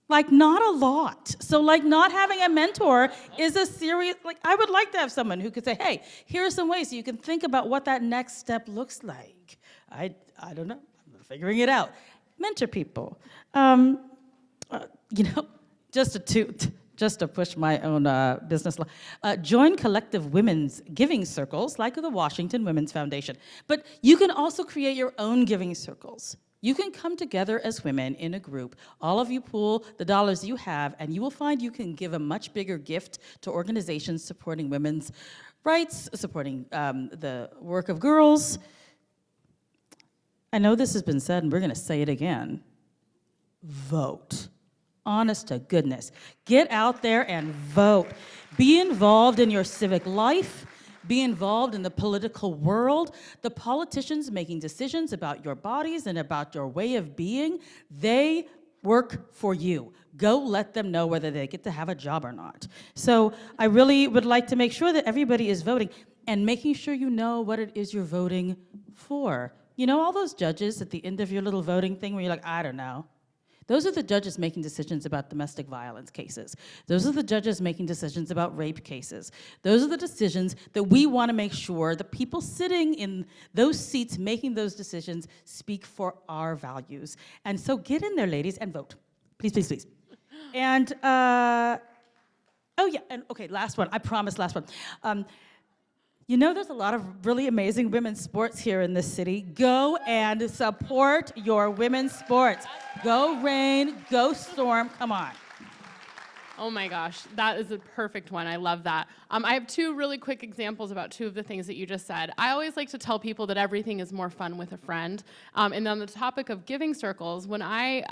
Not a lot. So not having a mentor is a serious, I would like to have someone who could say, hey, here are some ways so you can think about what that next step looks like. I don't know, I'm figuring it out. Mentor people. Just to push my own business, join collective women's giving circles like the Washington Women's Foundation. But you can also create your own giving circles. You can come together as women in a group. All of you pool the dollars you have, and you will find you can give a much bigger gift to organizations supporting women's rights, supporting the work of girls. I know this has been said, and we're going to say it again. Vote. Honest to goodness. Get out there and vote. Be involved in your civic life. Be involved in the political world. The politicians making decisions about your bodies and about your way of being, they work for you. Go let them know whether they get to have a job or not. So I really would like to make sure that everybody is voting and making sure you know what it is you're voting for. All those judges at the end of your little voting thing where you're like, I don't know. Those are the judges making decisions about domestic violence cases. Those are the judges making decisions about rape cases. Those are the decisions that we want to make sure the people sitting in those seats making those decisions speak for our values. And so get in there, ladies, and vote. Please, please, please. And, last one. I promise, last one. There's a lot of really amazing women's sports here in this city. Go and support your women's sports. Go Rain, go Storm, come on. Oh my gosh, that is a perfect one. I love that. I have two really quick examples about two of the things that you just said. I always like to tell people that everything is more fun with a friend. And on the topic of giving circles, when I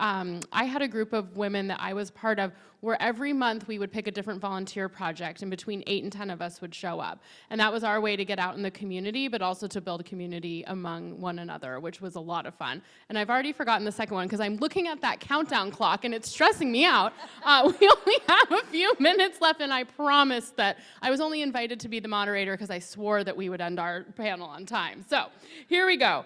had a group of women that I was part of where every month we would pick a different volunteer project, and between 8 and 10 of us would show up. And that was our way to get out in the community, but also to build community among one another, which was a lot of fun. And I've already forgotten the second one because I'm looking at that countdown clock and it's stressing me out. We only have a few minutes left, and I promised that I was only invited to be the moderator because I swore that we would end our panel on time. So here we go.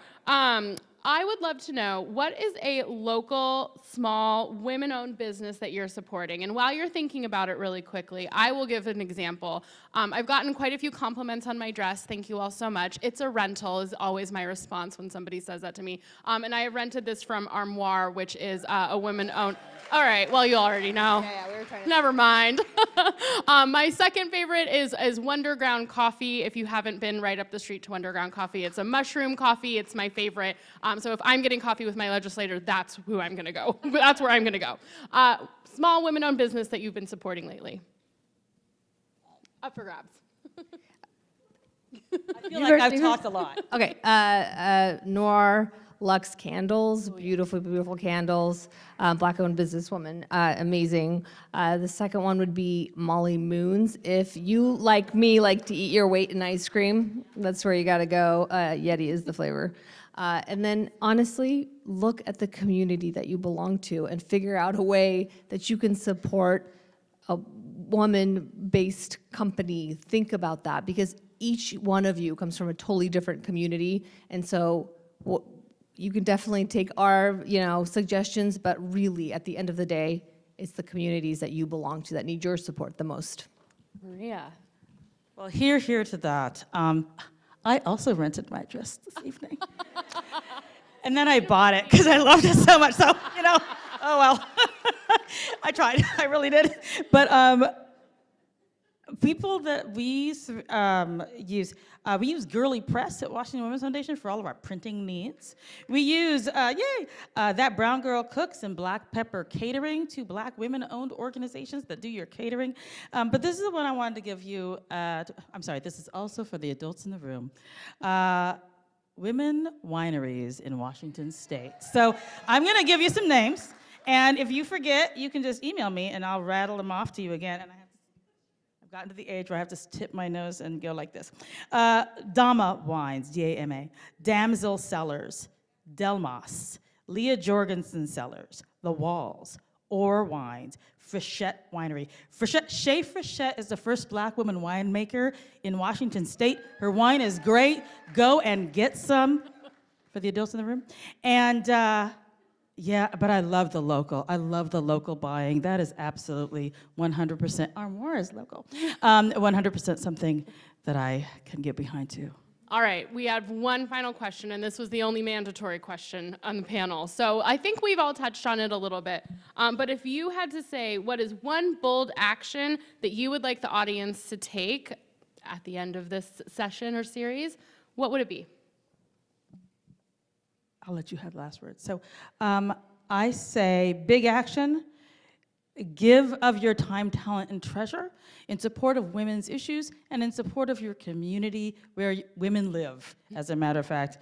I would love to know, what is a local, small, women-owned business that you're supporting? And while you're thinking about it really quickly, I will give an example. I've gotten quite a few compliments on my dress. Thank you all so much. It's a rental is always my response when somebody says that to me. And I rented this from Armoire, which is a women-owned. All right, well, you already know. Yeah, we were trying to. Never mind. My second favorite is Wonderground Coffee. If you haven't been right up the street to Wonderground Coffee, it's a mushroom coffee. It's my favorite. So if I'm getting coffee with my legislator, that's who I'm going to go. That's where I'm going to go. Small women-owned business that you've been supporting lately. Up for grabs. I feel like I've talked a lot. Okay, Noir Luxe Candles, beautiful, beautiful candles. Black-owned businesswoman, amazing. The second one would be Molly Moons. If you, like me, like to eat your weight in ice cream, that's where you gotta go. Yeti is the flavor. And then, honestly, look at the community that you belong to and figure out a way that you can support a woman-based company. Think about that, because each one of you comes from a totally different community, and so you can definitely take our, suggestions, but really, at the end of the day, it's the communities that you belong to that need your support the most. Maria. Well, here to that. I also rented my dress this evening. And then I bought it because I loved it so much. So, oh well. I tried. I really did. But people that we use Girly Press at Washington Women's Foundation for all of our printing needs. We use, That Brown Girl Cooks and Black Pepper Catering, 2 Black women-owned organizations that do your catering. But this is the one I wanted to give you. I'm sorry, this is also for the adults in the room. Women wineries in Washington State. So I'm going to give you some names. And if you forget, you can just email me, and I'll rattle them off to you again. And I've gotten to the age where I have to tip my nose and go like this. Dama Wines, D-A-M-A. Damsel Cellars, Delmas. Leah Jorgensen Cellars, The Walls. Orr Wines, Frechette Winery. Shay Frechette is the first Black woman winemaker in Washington State. Her wine is great. Go and get some for the adults in the room. And yeah, but I love the local. I love the local buying. That is absolutely 100%. Armoire is local. 100% something that I can get behind too. All right, we have one final question, and this was the only mandatory question on the panel. So I think we've all touched on it a little bit. But if you had to say, what is one bold action that you would like the audience to take at the end of this session or series, what would it be? I'll let you have the last word. So I say big action, give of your time, talent, and treasure in support of women's issues and in support of your community where women live, as a matter of fact.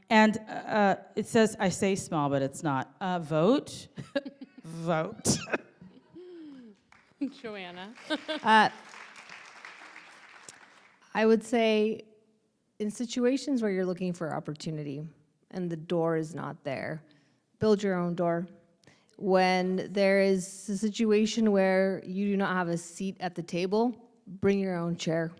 It says, I say small, but it's not. Vote. Vote. Joanna. I would say in situations where you're looking for opportunity and the door is not there, build your own door. When there is a situation where you do not have a seat at the table, bring your own chair.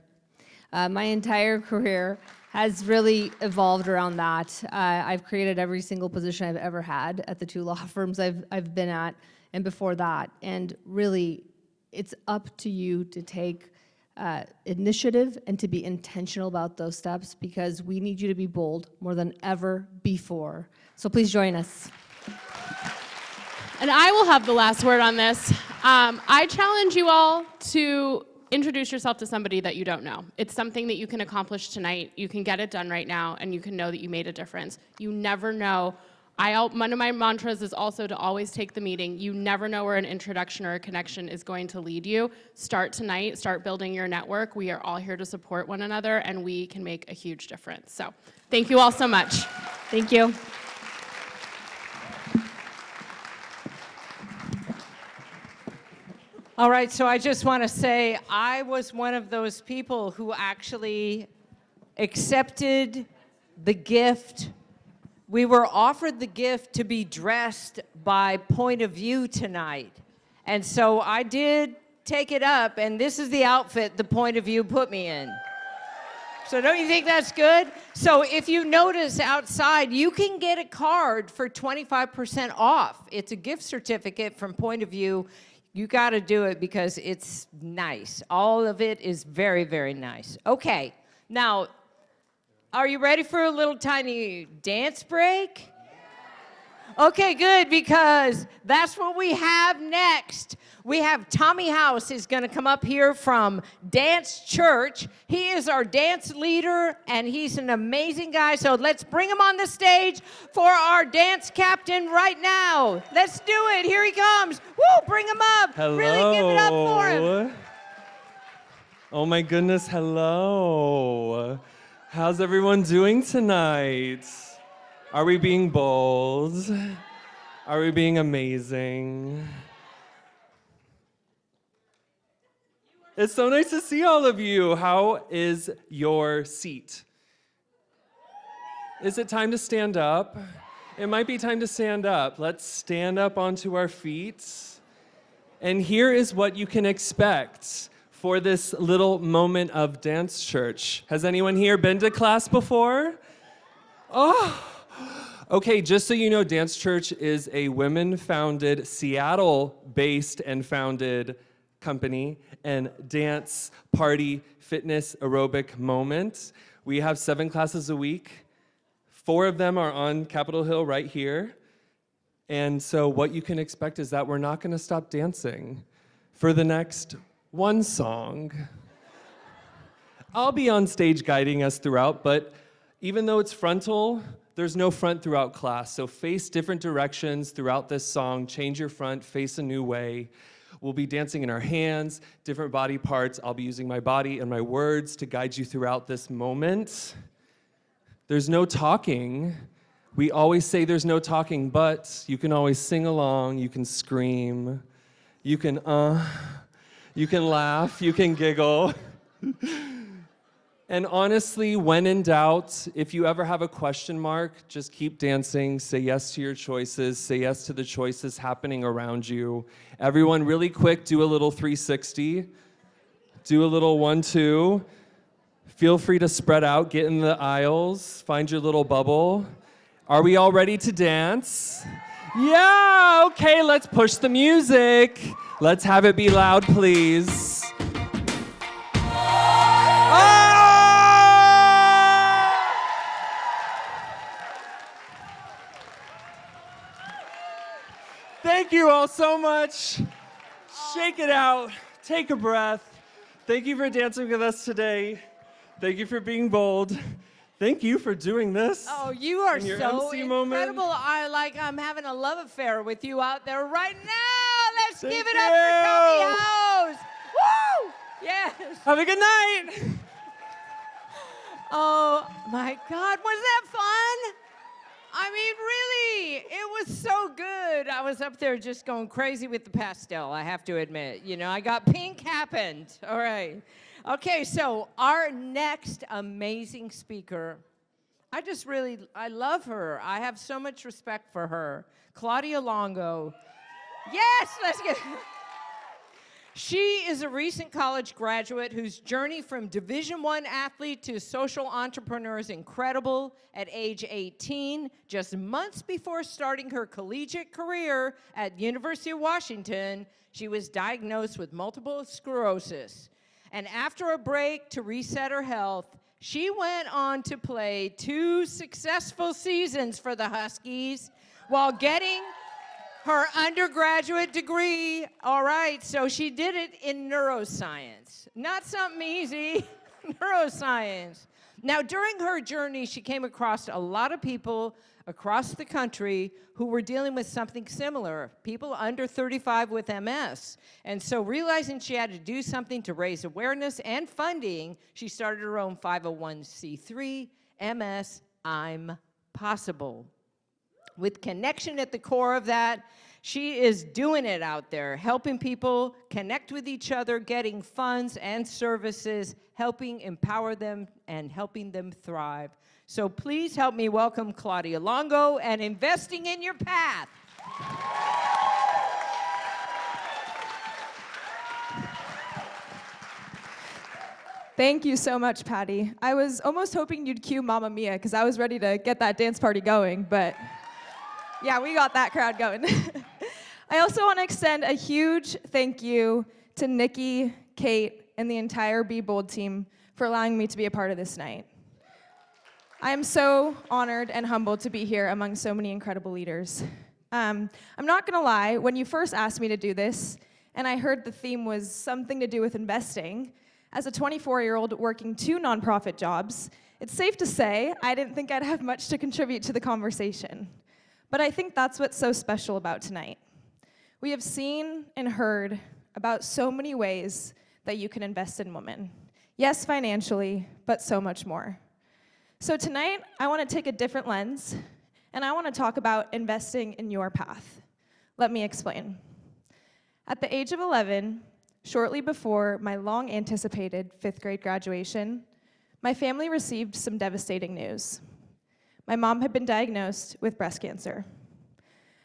My entire career has really evolved around that. I've created every single position I've ever had at the 2 law firms I've been at and before that. And really, it's up to you to take initiative and to be intentional about those steps, because we need you to be bold more than ever before. So please join us. And I will have the last word on this. I challenge you all to introduce yourself to somebody that you don't know. It's something that you can accomplish tonight. You can get it done right now, and you can know that you made a difference. You never know. One of my mantras is also to always take the meeting. You never know where an introduction or a connection is going to lead you. Start tonight. Start building your network. We are all here to support one another, and we can make a huge difference. So thank you all so much. Thank you. All right, so I just want to say I was one of those people who actually accepted the gift. We were offered the gift to be dressed by Point of View tonight. And so I did take it up, and this is the outfit the Point of View put me in. So don't you think that's good? So if you notice outside, you can get a card for 25% off. It's a gift certificate from Point of View. You got to do it because it's nice. All of it is very, very nice. Okay, now, are you ready for a little tiny dance break? Okay, good, because that's what we have next. We have Tommy House is going to come up here from Dance Church. He is our dance leader, and he's an amazing guy. So let's bring him on the stage for our dance captain right now. Let's do it. Here he comes. Woo, bring him up. Hello. Really give it up for him. Oh my goodness, hello. How's everyone doing tonight? Are we being bold? Are we being amazing? It's so nice to see all of you. How is your seat? Is it time to stand up? It might be time to stand up. Let's stand up onto our feet. And here is what you can expect for this little moment of Dance Church. Has anyone here been to class before? Oh, okay, just so you know, Dance Church is a women-founded, Seattle-based and founded company and dance, party, fitness, aerobic moment. We have 7 classes a week. 4 of them are on Capitol Hill right here. And so what you can expect is that we're not going to stop dancing for the next one song. I'll be on stage guiding us throughout, but even though it's frontal, there's no front throughout class. So face different directions throughout this song. Change your front, face a new way. We'll be dancing in our hands, different body parts. I'll be using my body and my words to guide you throughout this moment. There's no talking. We always say there's no talking, but you can always sing along, you can scream, you can laugh, you can giggle. And honestly, when in doubt, if you ever have a question mark, just keep dancing, say yes to your choices, say yes to the choices happening around you. Everyone, really quick, do a little 360. Do a little 1-2. Feel free to spread out, get in the aisles, find your little bubble. Are we all ready to dance? Yeah, okay, let's push the music. Let's have it be loud, please. Thank you all so much. Shake it out. Take a breath. Thank you for dancing with us today. Thank you for being bold. Thank you for doing this. Oh, you are in your so MC moment. incredible. I'm having a love affair with you out there right now. Let's Thank give it up for Tommy House. Woo! Yes. Have a good night. Oh my God, was that fun? I mean, really, it was so good. I was up there just going crazy with the pastel, I have to admit. You know, I got pink happened. All right. Okay, so our next amazing speaker, I love her. I have so much respect for her. Claudia Longo. Yes, let's get She is a recent college graduate whose journey from Division I athlete to social entrepreneur is incredible. At age 18, just months before starting her collegiate career at University of Washington, she was diagnosed with multiple sclerosis. And after a break to reset her health, she went on to play 2 successful seasons for the Huskies while getting her undergraduate degree. All right, so she did it in neuroscience. Not something easy, neuroscience. Now, during her journey, she came across a lot of people across the country who were dealing with something similar, people under 35 with MS. And so realizing she had to do something to raise awareness and funding, she started her own 501c3, MS I'm Possible. With connection at the core of that, she is doing it out there, helping people connect with each other, getting funds and services, helping empower them and helping them thrive. So please help me welcome Claudia Longo and Investing in Your Path. Thank you so much, Patty. I was almost hoping you'd cue Mamma Mia, because I was ready to get that dance party going, but yeah, we got that crowd going. I also want to extend a huge thank you to Nikki, Kate, and the entire Be Bold team for allowing me to be a part of this night. I am so honored and humbled to be here among so many incredible leaders. I'm not gonna lie, when you first asked me to do this, and I heard the theme was something to do with investing, as a 24-year-old working 2 nonprofit jobs, it's safe to say I didn't think I'd have much to contribute to the conversation. But I think that's what's so special about tonight. We have seen and heard about so many ways that you can invest in women. Yes, financially, but so much more. So tonight, I want to take a different lens, and I want to talk about investing in your path. Let me explain. At the age of 11, shortly before my long-anticipated 5th grade graduation, my family received some devastating news. My mom had been diagnosed with breast cancer.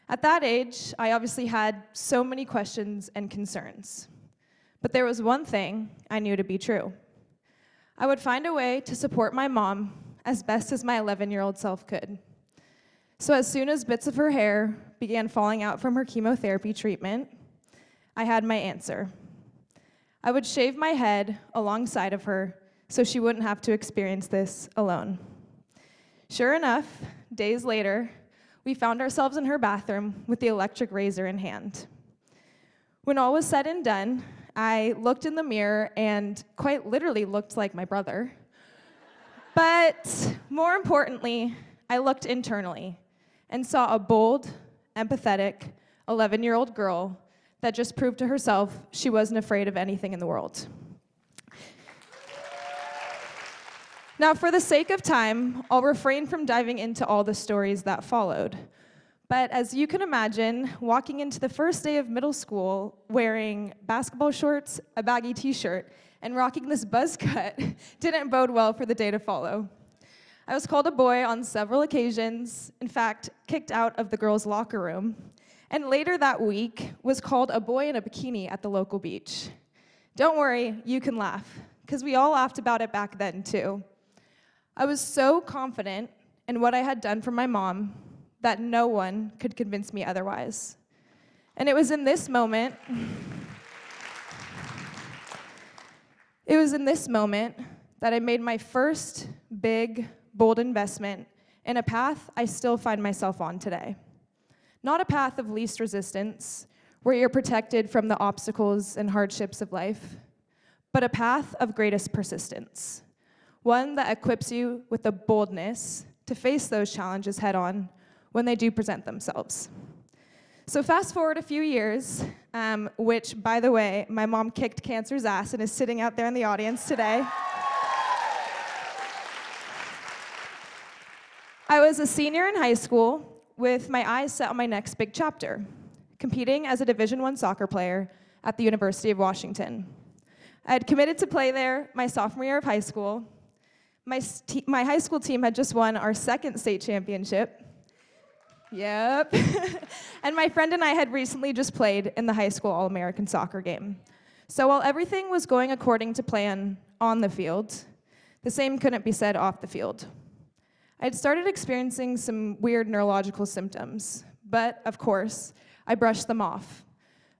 At that age, I obviously had so many questions and concerns. But there was one thing I knew to be true. I would find a way to support my mom as best as my 11-year-old self could. So as soon as bits of her hair began falling out from her chemotherapy treatment, I had my answer. I would shave my head alongside of her so she wouldn't have to experience this alone. Sure enough, days later, we found ourselves in her bathroom with the electric razor in hand. When all was said and done, I looked in the mirror and quite literally looked like my brother. But more importantly, I looked internally and saw a bold, empathetic 11-year-old girl that just proved to herself she wasn't afraid of anything in the world. Now, for the sake of time, I'll refrain from diving into all the stories that followed. But as you can imagine, walking into the first day of middle school wearing basketball shorts, a baggy t-shirt, and rocking this buzz cut didn't bode well for the day to follow. I was called a boy on several occasions, in fact, kicked out of the girls' locker room, and later that week was called a boy in a bikini at the local beach. Don't worry, you can laugh, because we all laughed about it back then too. I was so confident in what I had done for my mom that no one could convince me otherwise. And it was in this moment that I made my first big, bold investment in a path I still find myself on today. Not a path of least resistance, where you're protected from the obstacles and hardships of life, but a path of greatest persistence. One that equips you with the boldness to face those challenges head on when they do present themselves. So fast forward a few years, which, by the way, my mom kicked cancer's ass and is sitting out there in the audience today. I was a senior in high school with my eyes set on my next big chapter, competing as a Division I soccer player at the University of Washington. I had committed to play there my sophomore year of high school. My high school team had just won our 2nd state championship. Yep. And my friend and I had recently just played in the high school All-American soccer game. So while everything was going according to plan on the field, the same couldn't be said off the field. I had started experiencing some weird neurological symptoms, but of course, I brushed them off,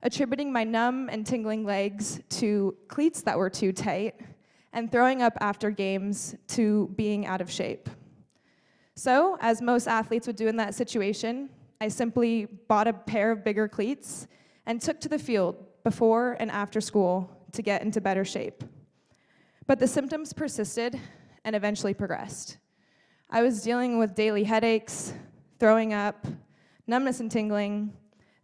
attributing my numb and tingling legs to cleats that were too tight, and throwing up after games to being out of shape. So, as most athletes would do in that situation, I simply bought a pair of bigger cleats and took to the field before and after school to get into better shape. But the symptoms persisted and eventually progressed. I was dealing with daily headaches, throwing up, numbness and tingling,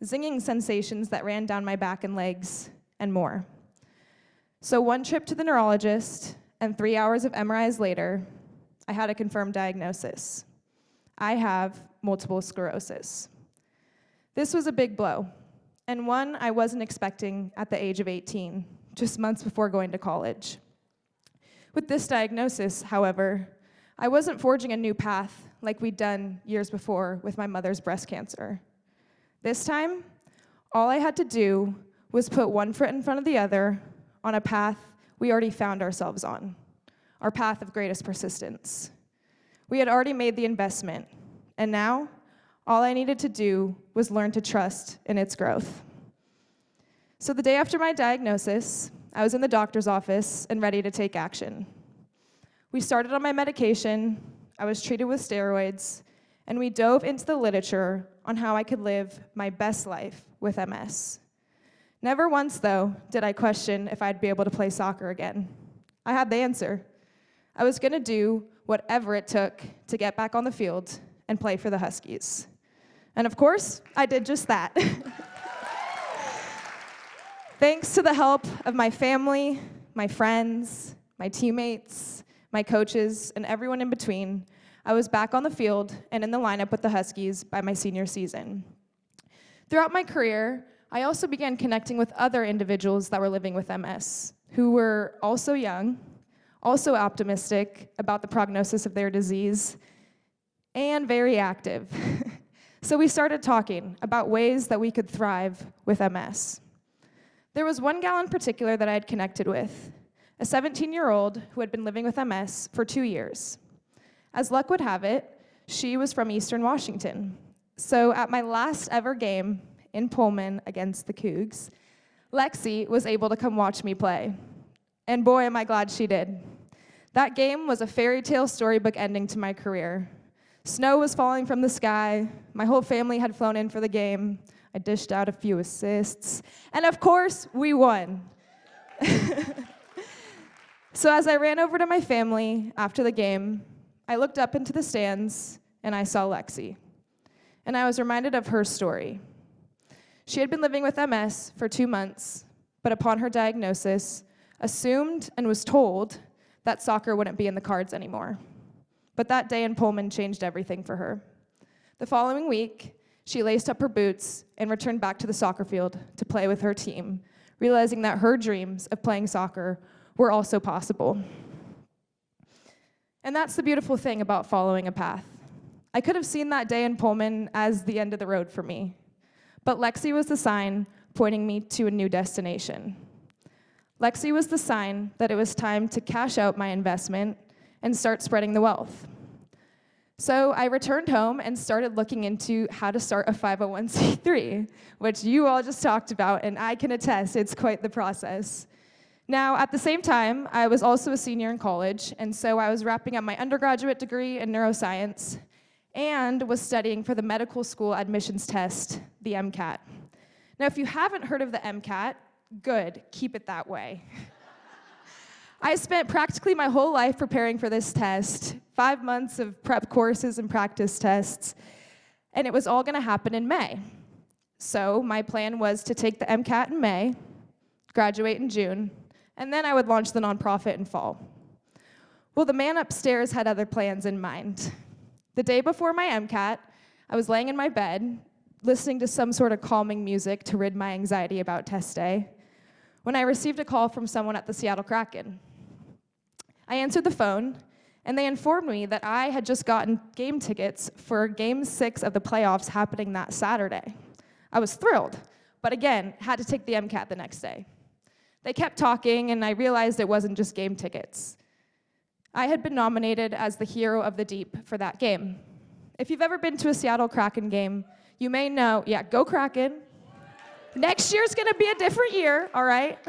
zinging sensations that ran down my back and legs, and more. So one trip to the neurologist and 3 hours of MRIs later, I had a confirmed diagnosis. I have multiple sclerosis. This was a big blow, and one I wasn't expecting at the age of 18, just months before going to college. With this diagnosis, however, I wasn't forging a new path like we'd done years before with my mother's breast cancer. This time, all I had to do was put one foot in front of the other on a path we already found ourselves on. our path of greatest persistence. We had already made the investment, and now all I needed to do was learn to trust in its growth. So the day after my diagnosis, I was in the doctor's office and ready to take action. We started on my medication, I was treated with steroids, and we dove into the literature on how I could live my best life with MS. Never once, though, did I question if I'd be able to play soccer again. I had the answer. I was gonna do whatever it took to get back on the field and play for the Huskies. And of course, I did just that. Thanks to the help of my family, my friends, my teammates, my coaches, and everyone in between, I was back on the field and in the lineup with the Huskies by my senior season. Throughout my career, I also began connecting with other individuals that were living with MS, who were also young, also optimistic about the prognosis of their disease, and very active. So we started talking about ways that we could thrive with MS. There was one gal in particular that I had connected with, a 17-year-old who had been living with MS for 2 years. As luck would have it, she was from Eastern Washington. So at my last ever game in Pullman against the Cougs, Lexi was able to come watch me play. And boy, am I glad she did. That game was a fairy tale storybook ending to my career. Snow was falling from the sky, my whole family had flown in for the game, I dished out a few assists, and of course, we won. So as I ran over to my family after the game, I looked up into the stands and I saw Lexi. And I was reminded of her story. She had been living with MS for 2 months, but upon her diagnosis, assumed and was told that soccer wouldn't be in the cards anymore. But that day in Pullman changed everything for her. The following week, she laced up her boots and returned back to the soccer field to play with her team, realizing that her dreams of playing soccer were also possible. And that's the beautiful thing about following a path. I could have seen that day in Pullman as the end of the road for me, but Lexi was the sign pointing me to a new destination. Lexi was the sign that it was time to cash out my investment and start spreading the wealth. So I returned home and started looking into how to start a 501c3, which you all just talked about, and I can attest it's quite the process. Now, at the same time, I was also a senior in college, and so I was wrapping up my undergraduate degree in neuroscience and was studying for the medical school admissions test, the MCAT. Now, if you haven't heard of the MCAT, good, keep it that way. I spent practically my whole life preparing for this test, 5 months of prep courses and practice tests, and it was all gonna happen in May. So my plan was to take the MCAT in May, graduate in June, and then I would launch the nonprofit in fall. Well, the man upstairs had other plans in mind. The day before my MCAT, I was laying in my bed, listening to some sort of calming music to rid my anxiety about test day, when I received a call from someone at the Seattle Kraken. I answered the phone, and they informed me that I had just gotten game tickets for Game 6 of the playoffs happening that Saturday. I was thrilled, but again, had to take the MCAT the next day. They kept talking, and I realized it wasn't just game tickets. I had been nominated as the hero of the deep for that game. If you've ever been to a Seattle Kraken game, you may know, yeah, go Kraken. Next year's gonna be a different year, all right?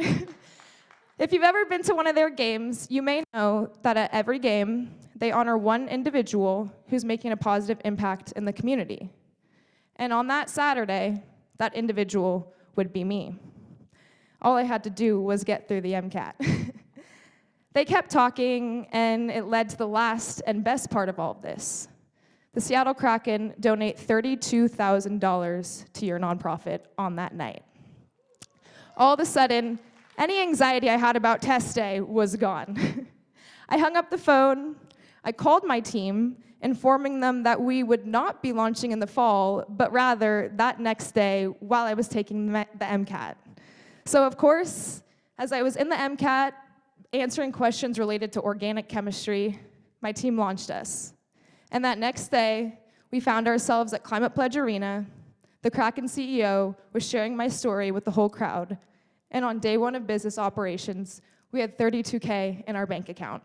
If you've ever been to one of their games, you may know that at every game, they honor one individual who's making a positive impact in the community. And on that Saturday, that individual would be me. All I had to do was get through the MCAT. They kept talking, and it led to the last and best part of all of this. The Seattle Kraken donate $32,000 to your nonprofit on that night. All of a sudden, any anxiety I had about test day was gone. I hung up the phone, I called my team, informing them that we would not be launching in the fall, but rather that next day while I was taking the MCAT. So of course, as I was in the MCAT, answering questions related to organic chemistry, my team launched us. And that next day, we found ourselves at Climate Pledge Arena. The Kraken CEO was sharing my story with the whole crowd. And on day one of business operations, we had $32K in our bank account.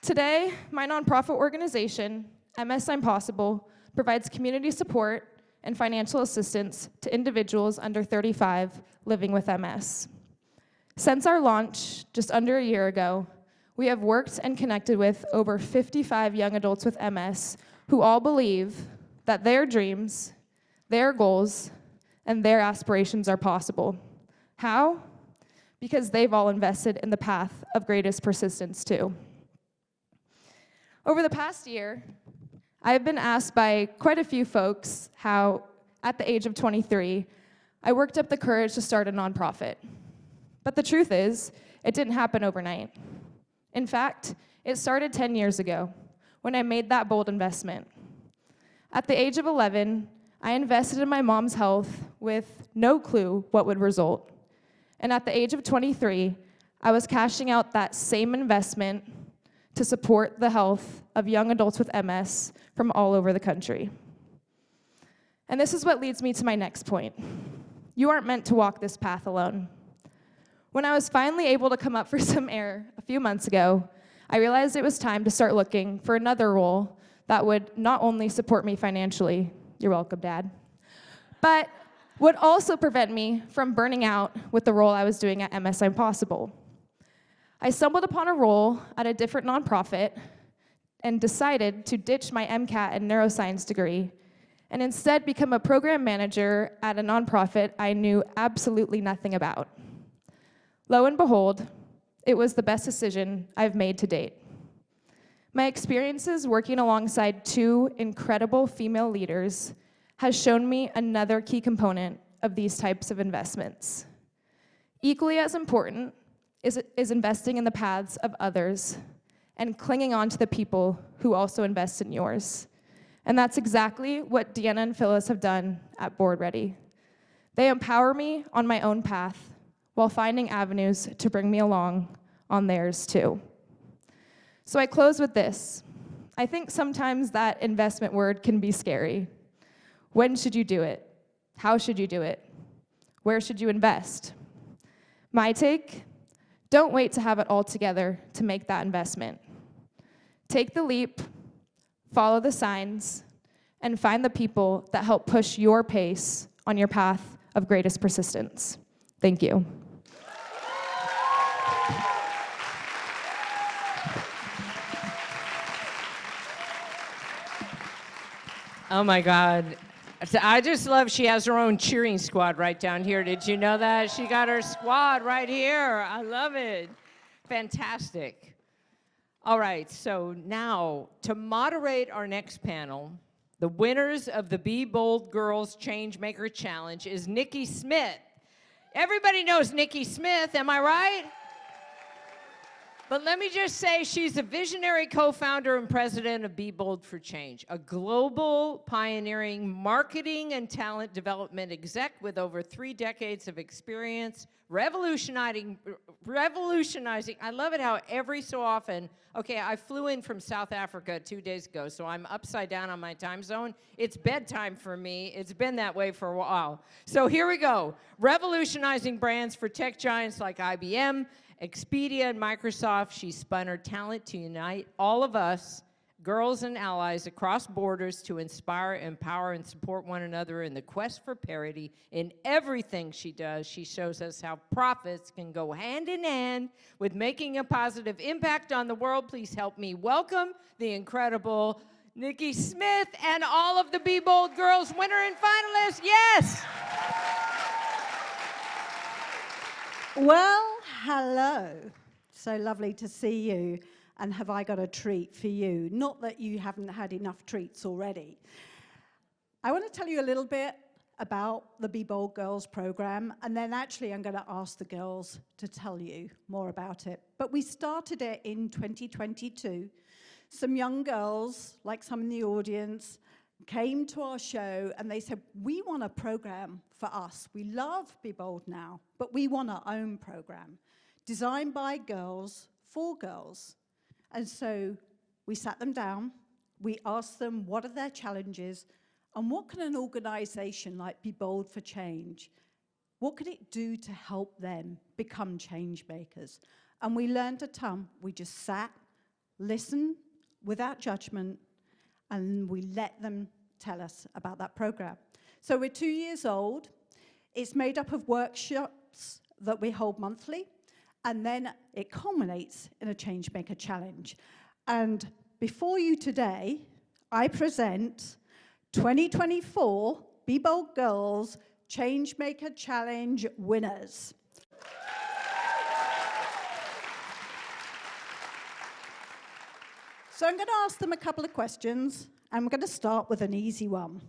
Today, my nonprofit organization, MS I'm Possible, provides community support and financial assistance to individuals under 35 living with MS. Since our launch just under a year ago, we have worked and connected with over 55 young adults with MS who all believe that their dreams, their goals, and their aspirations are possible. How? Because they've all invested in the path of greatest persistence too. Over the past year, I've been asked by quite a few folks how, at the age of 23, I worked up the courage to start a nonprofit. But the truth is, it didn't happen overnight. In fact, it started 10 years ago, when I made that bold investment. At the age of 11, I invested in my mom's health with no clue what would result. And at the age of 23, I was cashing out that same investment to support the health of young adults with MS from all over the country. And this is what leads me to my next point. You aren't meant to walk this path alone. When I was finally able to come up for some air a few months ago, I realized it was time to start looking for another role that would not only support me financially, you're welcome, Dad, but would also prevent me from burning out with the role I was doing at MS I'm Possible. I stumbled upon a role at a different nonprofit and decided to ditch my MCAT and neuroscience degree and instead become a program manager at a nonprofit I knew absolutely nothing about. Lo and behold, it was the best decision I've made to date. My experiences working alongside two incredible female leaders has shown me another key component of these types of investments. Equally as important is investing in the paths of others and clinging on to the people who also invest in yours. And that's exactly what Deanna and Phyllis have done at Board Ready. They empower me on my own path while finding avenues to bring me along on theirs too. So I close with this. I think sometimes that investment word can be scary. When should you do it? How should you do it? Where should you invest? My take: don't wait to have it all together to make that investment. Take the leap, follow the signs, and find the people that help push your pace on your path of greatest persistence. Thank you. Oh my God. I just love she has her own cheering squad right down here. Did you know that? She got her squad right here. I love it. Fantastic. All right, so now to moderate our next panel, the winners of the Be Bold Girls Changemaker Challenge is Nikki Smith. Everybody knows Nikki Smith, am I right? But let me just say, she's a visionary co-founder and president of Be Bold for Change, a global pioneering marketing and talent development exec with over 3 decades of experience, revolutionizing, I love it how every so often, okay, I flew in from South Africa 2 days ago, so I'm upside down on my time zone. It's bedtime for me. It's been that way for a while. So here we go. Revolutionizing brands for tech giants like IBM, Expedia, and Microsoft. She spun her talent to unite all of us, girls and allies across borders, to inspire, empower, and support one another in the quest for parity. In everything she does, she shows us how profits can go hand in hand with making a positive impact on the world. Please help me welcome the incredible Nikki Smith and all of the Be Bold Girls winner and finalists. Yes! Well, hello. So lovely to see you. And have I got a treat for you? Not that you haven't had enough treats already. I want to tell you a little bit about the Be Bold Girls program, and then actually I'm going to ask the girls to tell you more about it. But we started it in 2022. Some young girls, like some in the audience, came to our show and they said, we want a program for us. We love Be Bold now, but we want our own program, designed by girls for girls. And so we sat them down, we asked them what are their challenges, and what can an organization like Be Bold for Change, what could it do to help them become change makers? And we learned a ton. We just sat, listen without judgment, and we let them tell us about that program. So we're 2 years old. It's made up of workshops that we hold monthly, and then it culminates in a Changemaker Challenge. And before you today, I present 2024 Be Bold Girls Changemaker Challenge winners. So I'm going to ask them a couple of questions, and we're going to start with an easy one.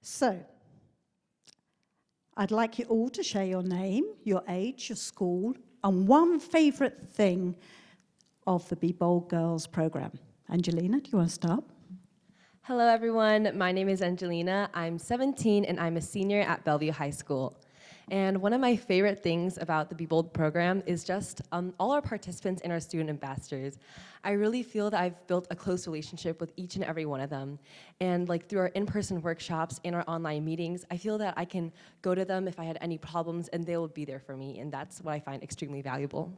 So, I'd like you all to share your name, your age, your school, and one favorite thing of the Be Bold Girls program. Angelina, do you want to start? Hello, everyone. My name is Angelina. I'm 17, and I'm a senior at Bellevue High School. And one of my favorite things about the Be Bold program is just all our participants and our student ambassadors. I really feel that I've built a close relationship with each and every one of them. And like through our in-person workshops and our online meetings, I feel that I can go to them if I had any problems, and they will be there for me. And that's what I find extremely valuable.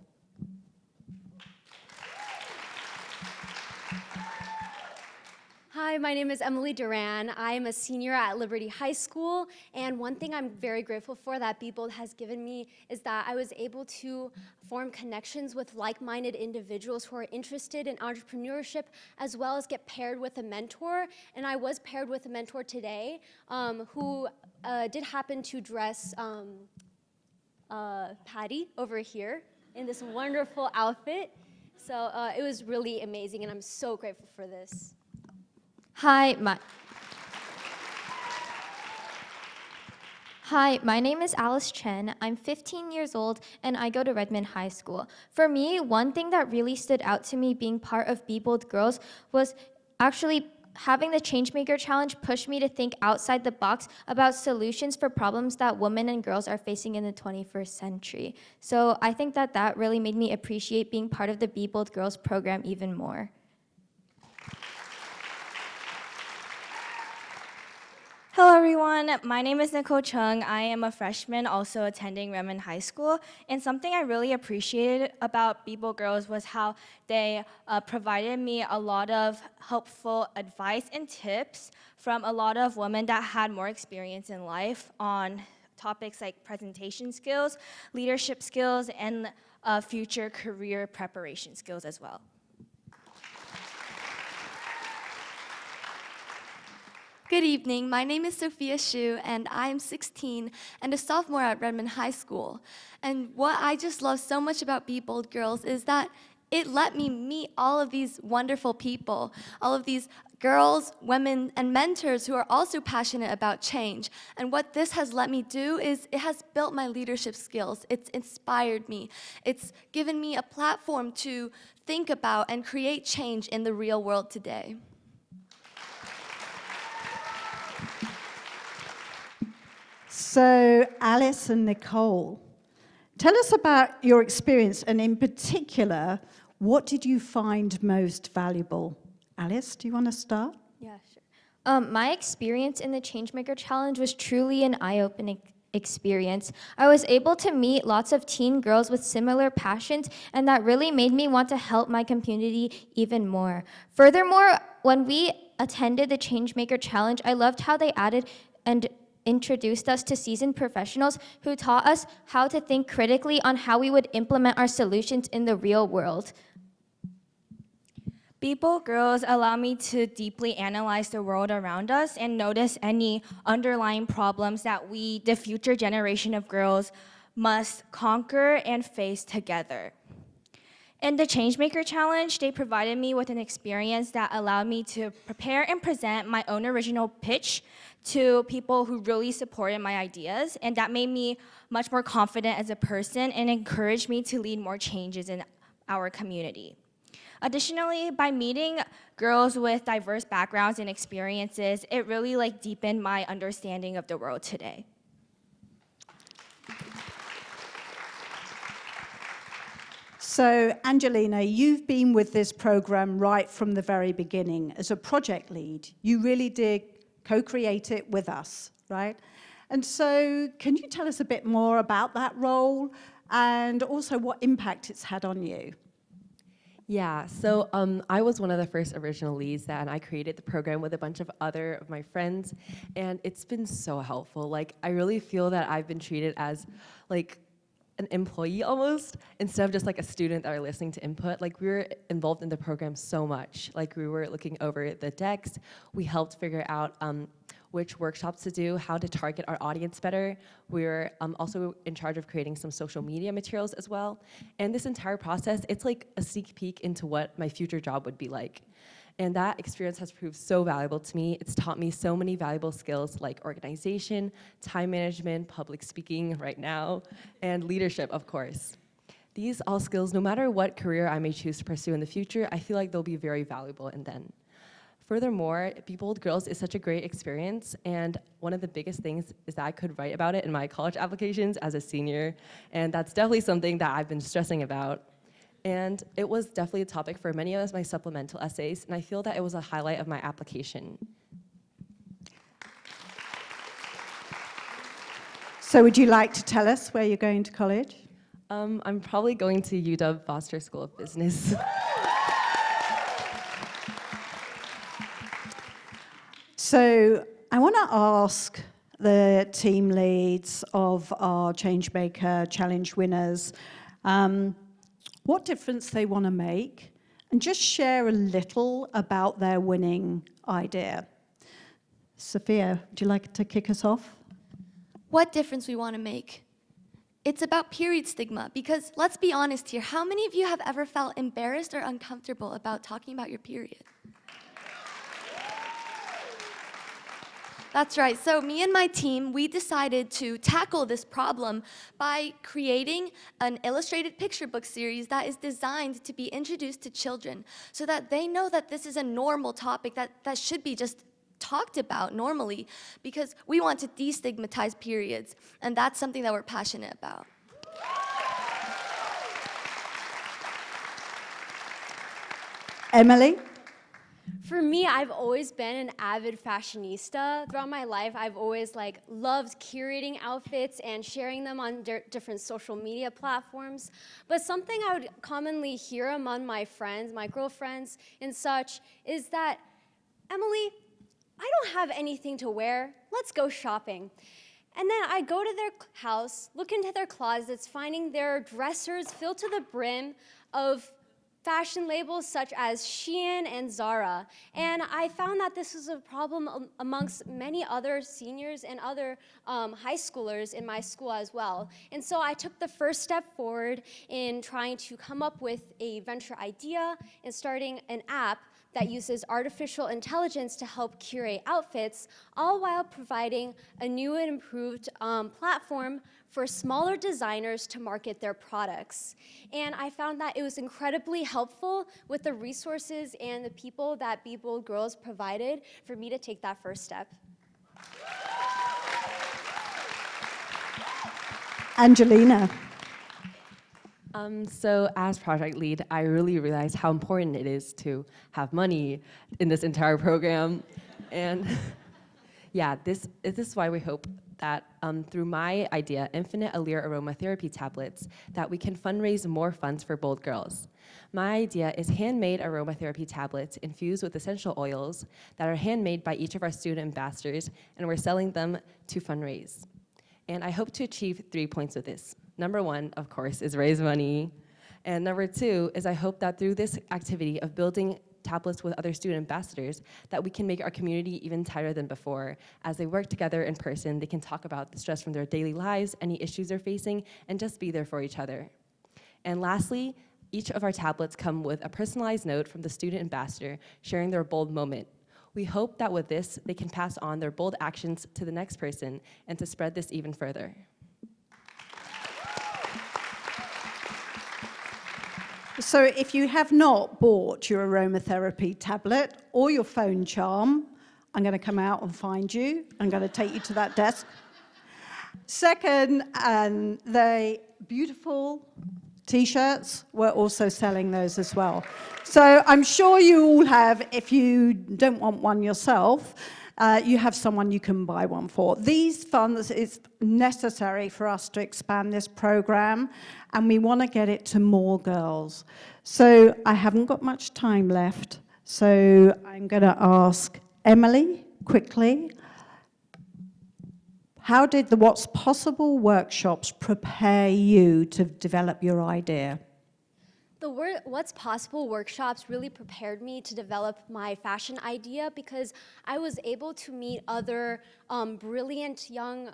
Hi, my name is Emily Duran. I am a senior at Liberty High School, and one thing I'm very grateful for that Be Bold has given me is that I was able to form connections with like-minded individuals who are interested in entrepreneurship, as well as get paired with a mentor. And I was paired with a mentor today who did happen to dress Patti over here in this wonderful outfit. So it was really amazing, and I'm so grateful for this. Hi, my name is Alice Chen. I'm 15 years old, and I go to Redmond High School. For me, one thing that really stood out to me being part of Be Bold Girls was actually having the Changemaker Challenge push me to think outside the box about solutions for problems that women and girls are facing in the 21st century. So I think that that really made me appreciate being part of the Be Bold Girls program even more. Hello everyone, my name is Nicole Chung. I am a freshman also attending Redmond High School, and something I really appreciated about Be Bold Girls was how they provided me a lot of helpful advice and tips from a lot of women that had more experience in life on topics like presentation skills, leadership skills, and future career preparation skills as well. Good evening, my name is Sophia Xu, and I am 16 and a sophomore at Redmond High School. And what I just love so much about Be Bold Girls is that it let me meet all of these wonderful people, all of these girls, women, and mentors who are also passionate about change. And what this has let me do is it has built my leadership skills. It's inspired me. It's given me a platform to think about and create change in the real world today. So, Alice and Nicole, tell us about your experience, and in particular, what did you find most valuable? Alice, do you want to start? Yeah, sure. My experience in the Changemaker Challenge was truly an eye-opening experience. I was able to meet lots of teen girls with similar passions, and that really made me want to help my community even more. Furthermore, when we attended the Changemaker Challenge, I loved how they added and introduced us to seasoned professionals who taught us how to think critically on how we would implement our solutions in the real world. Be Bold Girls allow me to deeply analyze the world around us and notice any underlying problems that we, the future generation of girls, must conquer and face together. In the Changemaker Challenge, they provided me with an experience that allowed me to prepare and present my own original pitch to people who really supported my ideas, and that made me much more confident as a person and encouraged me to lead more changes in our community. Additionally, by meeting girls with diverse backgrounds and experiences, it really deepened my understanding of the world today. So, Angelina, you've been with this program right from the very beginning as a project lead. You really did co-create it with us, right? And so, can you tell us a bit more about that role and also what impact it's had on you? Yeah, so I was one of the first original leads and I created the program with a bunch of other of my friends, and it's been so helpful. Like, I really feel that I've been treated as like an employee almost, instead of just like a student that are listening to input. Like, we were involved in the program so much. Like, we were looking over the decks, we helped figure out which workshops to do, how to target our audience better. We were also in charge of creating some social media materials as well. And this entire process, it's like a sneak peek into what my future job would be like. And that experience has proved so valuable to me. It's taught me so many valuable skills like organization, time management, public speaking right now, and leadership, of course. These all skills, no matter what career I may choose to pursue in the future, I feel like they'll be very valuable in then. Furthermore, Be Bold Girls is such a great experience, and one of the biggest things is that I could write about it in my college applications as a senior, and that's definitely something that I've been stressing about. And it was definitely a topic for many of my supplemental essays, and I feel that it was a highlight of my application. So would you like to tell us where you're going to college? I'm probably going to UW Foster School of Business. So I want to ask the team leads of our Changemaker Challenge winners what difference they want to make, and just share a little about their winning idea. Sophia, would you like to kick us off? What difference we want to make? It's about period stigma, because let's be honest here, how many of you have ever felt embarrassed or uncomfortable about talking about your period? That's right. So me and my team, we decided to tackle this problem by creating an illustrated picture book series that is designed to be introduced to children so that they know that this is a normal topic that should be just talked about normally, because we want to destigmatize periods, and that's something that we're passionate about. Emily? For me, I've always been an avid fashionista. Throughout my life, I've always loved curating outfits and sharing them on different social media platforms. But something I would commonly hear among my friends, my girlfriends and such, is that, Emily, I don't have anything to wear. Let's go shopping. And then I go to their house, look into their closets, finding their dressers filled to the brim of fashion labels such as Shein and Zara. And I found that this was a problem amongst many other seniors and other high schoolers in my school as well. And so I took the first step forward in trying to come up with a venture idea and starting an app that uses artificial intelligence to help curate outfits, all while providing a new and improved platform for smaller designers to market their products. And I found that it was incredibly helpful with the resources and the people that Be Bold Girls provided for me to take that first step. Angelina. So as project lead, I really realized how important it is to have money in this entire program. And yeah, this is why we hope that through my idea, Infinite Allure Aromatherapy Tablets, that we can fundraise more funds for Bold Girls. My idea is handmade aromatherapy tablets infused with essential oils that are handmade by each of our student ambassadors, and we're selling them to fundraise. And I hope to achieve 3 points with this. Number 1, of course, is raise money. And number 2 is I hope that through this activity of building tablets with other student ambassadors, that we can make our community even tighter than before. As they work together in person, they can talk about the stress from their daily lives, any issues they're facing, and just be there for each other. And lastly, each of our tablets come with a personalized note from the student ambassador sharing their bold moment. We hope that with this, they can pass on their bold actions to the next person and to spread this even further. So if you have not bought your aromatherapy tablet or your phone charm, I'm going to come out and find you. I'm going to take you to that desk. Second, the beautiful T-shirts, we're also selling those as well. So I'm sure you all have, if you don't want one yourself, you have someone you can buy one for. These funds is necessary for us to expand this program, and we want to get it to more girls. So I haven't got much time left, so I'm going to ask Emily quickly. How did the What's Possible workshops prepare you to develop your idea? The What's Possible workshops really prepared me to develop my fashion idea because I was able to meet other brilliant young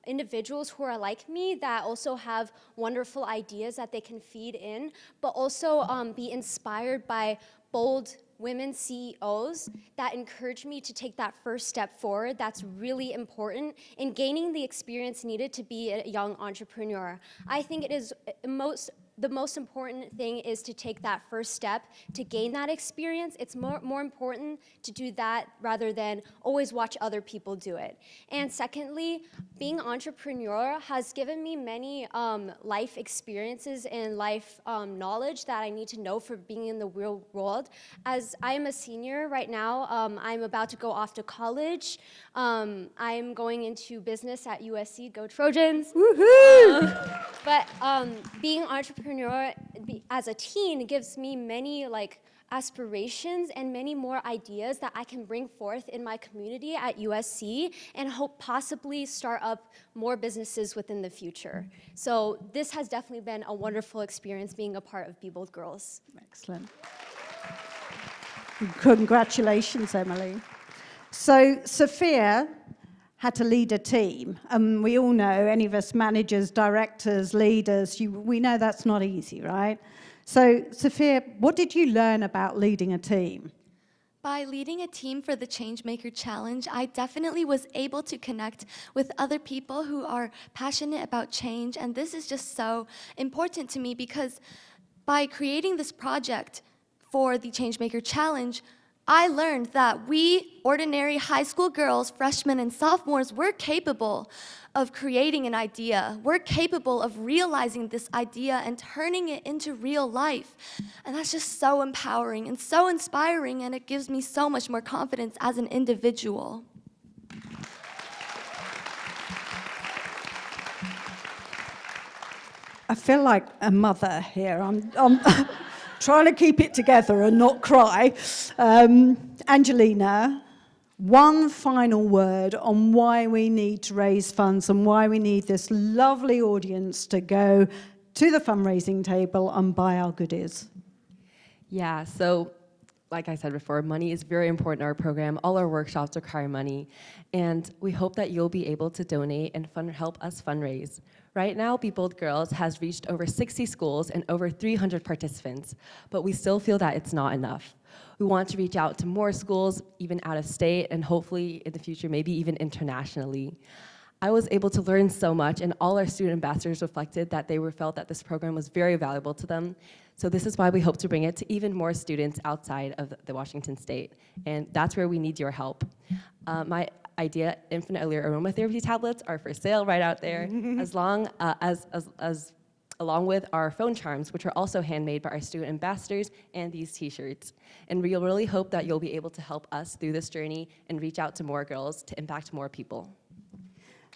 individuals who are like me that also have wonderful ideas that they can feed in, but also be inspired by bold women CEOs that encourage me to take that first step forward. That's really important in gaining the experience needed to be a young entrepreneur. I think it is the most important thing is to take that first step to gain that experience. It's more important to do that rather than always watch other people do it. And secondly, being an entrepreneur has given me many life experiences and life knowledge that I need to know for being in the real world. As I am a senior right now, I'm about to go off to college. I'm going into business at USC, go Trojans. Woohoo! But being an entrepreneur as a teen gives me many aspirations and many more ideas that I can bring forth in my community at USC and hope possibly start up more businesses within the future. So this has definitely been a wonderful experience being a part of Be Bold Girls. Excellent. Congratulations, Emily. So Sophia had to lead a team. We all know, any of us managers, directors, leaders, we know that's not easy, right? So, Sophia, what did you learn about leading a team? By leading a team for the Changemaker Challenge, I definitely was able to connect with other people who are passionate about change, and this is just so important to me because by creating this project for the Changemaker Challenge, I learned that we, ordinary high school girls, freshmen and sophomores, we're capable of creating an idea. We're capable of realizing this idea and turning it into real life. And that's just so empowering and so inspiring, and it gives me so much more confidence as an individual. I feel like a mother here. I'm trying to keep it together and not cry. Angelina, one final word on why we need to raise funds and why we need this lovely audience to go to the fundraising table and buy our goodies. Yeah, so like I said before, money is very important in our program. All our workshops require money, and we hope that you'll be able to donate and help us fundraise. Right now, Be Bold Girls has reached over 60 schools and over 300 participants, but we still feel that it's not enough. We want to reach out to more schools, even out of state, and hopefully in the future, maybe even internationally. I was able to learn so much, and all our student ambassadors reflected that they felt that this program was very valuable to them. So this is why we hope to bring it to even more students outside of the Washington state, and that's where we need your help. My idea, infinite allure aromatherapy tablets, are for sale right out there, along with our phone charms, which are also handmade by our student ambassadors, and these t-shirts. And we really hope that you'll be able to help us through this journey and reach out to more girls to impact more people.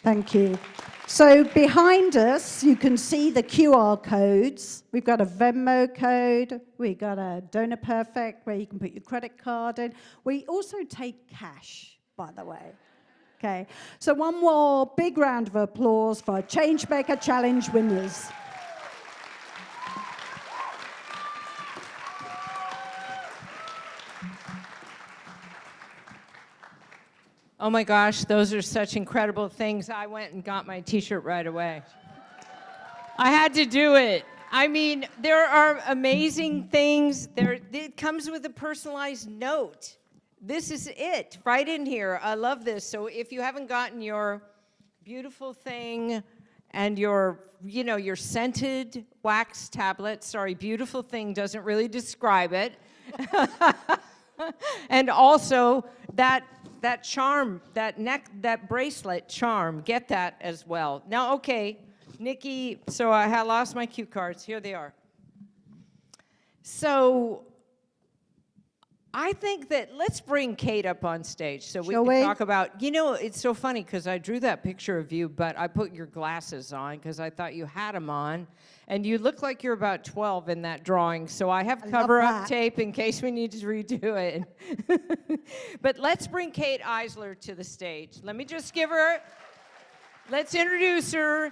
Thank you. So behind us, you can see the QR codes. We've got a Venmo code. We've got a Donor Perfect where you can put your credit card in. We also take cash, by the way. Okay. So one more big round of applause for our Changemaker Challenge winners. Oh my gosh, those are such incredible things. I went and got my t-shirt right away. I had to do it. I mean, there are amazing things. It comes with a personalized note. This is it, right in here. I love this. So if you haven't gotten your beautiful thing and your scented wax tablet, sorry, beautiful thing doesn't really describe it. And also that charm, that bracelet charm, get that as well. Now, okay, Nikki, so I had lost my cue cards. Here they are. So I think that let's bring Kate up on stage so we Shall can we? talk about, it's so funny because I drew that picture of you, but I put your glasses on because I thought you had them on. And you look like you're about 12 in that drawing, so I have cover-up tape in case we need to redo it. But let's bring Kate Eisler to the stage. Let me just let's introduce her.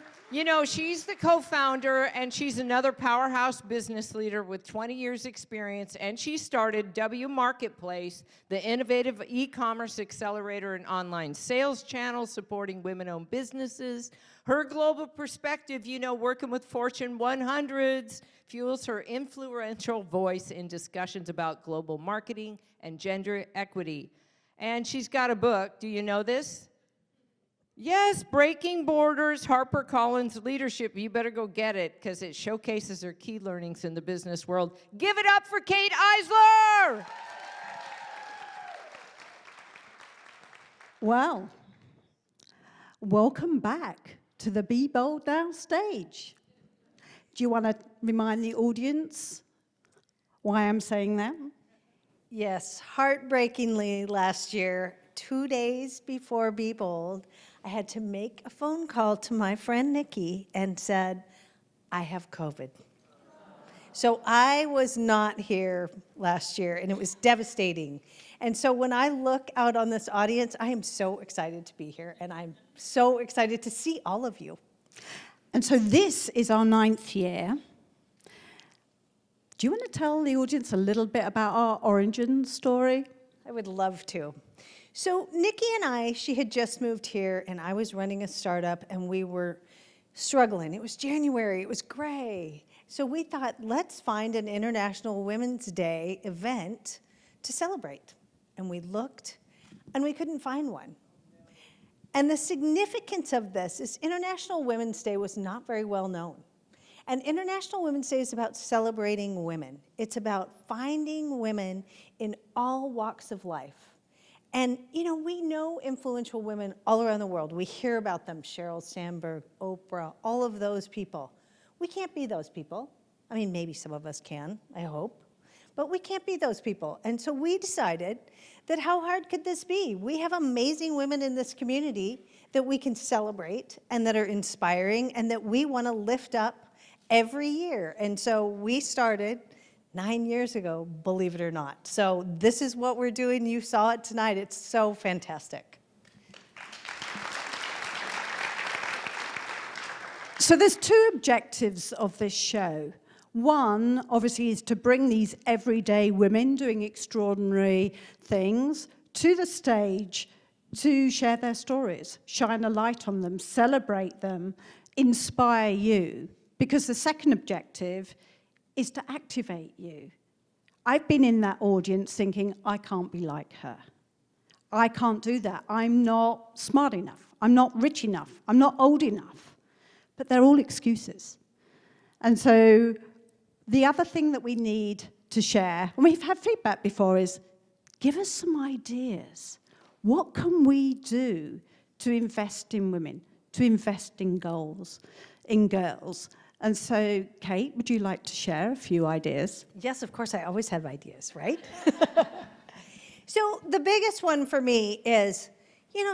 She's the co-founder, and she's another powerhouse business leader with 20 years experience, and she started W Marketplace, the innovative e-commerce accelerator and online sales channel supporting women-owned businesses. Her global perspective, working with Fortune 100s, fuels her influential voice in discussions about global marketing and gender equity. And she's got a book. Do you know this? Yes, Breaking Borders, HarperCollins Leadership. You better go get it because it showcases her key learnings in the business world. Give it up for Kate Eisler! Well, welcome back to the Be Bold Girls stage. Do you want to remind the audience why I'm saying that? Yes, heartbreakingly last year, 2 days before Be Bold, I had to make a phone call to my friend Nikki and said, I have COVID. So I was not here last year, and it was devastating. And so when I look out on this audience, I am so excited to be here, and I'm so excited to see all of you. And so this is our 9th year. Do you want to tell the audience a little bit about our origin story? I would love to. So Nikki and she had just moved here, and I was running a startup, and we were struggling. It was January, it was gray. So we thought, let's find an International Women's Day event to celebrate. And we looked, and we couldn't find one. And the significance of this is International Women's Day was not very well known. And International Women's Day is about celebrating women. It's about finding women in all walks of life. And, we know influential women all around the world. We hear about them, Sheryl Sandberg, Oprah, all of those people. We can't be those people. I mean, maybe some of us can, I hope. But we can't be those people. And so we decided that how hard could this be? We have amazing women in this community that we can celebrate and that are inspiring and that we want to lift up every year. And so we started 9 years ago, believe it or not. So this is what we're doing. You saw it tonight. It's so fantastic. So there's 2 objectives of this show. One, obviously, is to bring these everyday women doing extraordinary things to the stage to share their stories, shine a light on them, celebrate them, inspire you. Because the second objective is to activate you. I've been in that audience thinking, I can't be like her. I can't do that. I'm not smart enough. I'm not rich enough. I'm not old enough. But they're all excuses. And so the other thing that we need to share, and we've had feedback before, is give us some ideas. What can we do to invest in women, to invest in girls? And so, Kate, would you like to share a few ideas? Yes, of course, I always have ideas, right? So the biggest one for me is,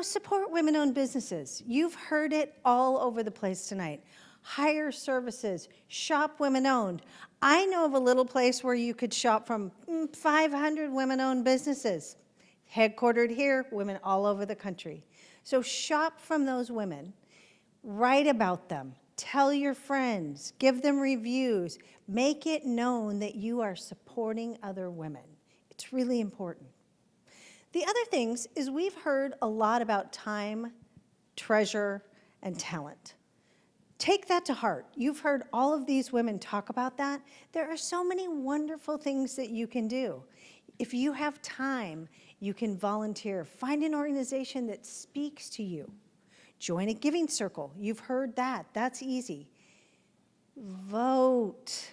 support women-owned businesses. You've heard it all over the place tonight. Hire services, shop women-owned. I know of a little place where you could shop from 500 women-owned businesses. Headquartered here, women all over the country. So shop from those women, write about them. Tell your friends, give them reviews, make it known that you are supporting other women. It's really important. The other things is we've heard a lot about time, treasure, and talent. Take that to heart. You've heard all of these women talk about that. There are so many wonderful things that you can do. If you have time, you can volunteer. Find an organization that speaks to you. Join a giving circle. You've heard that. That's easy. Vote.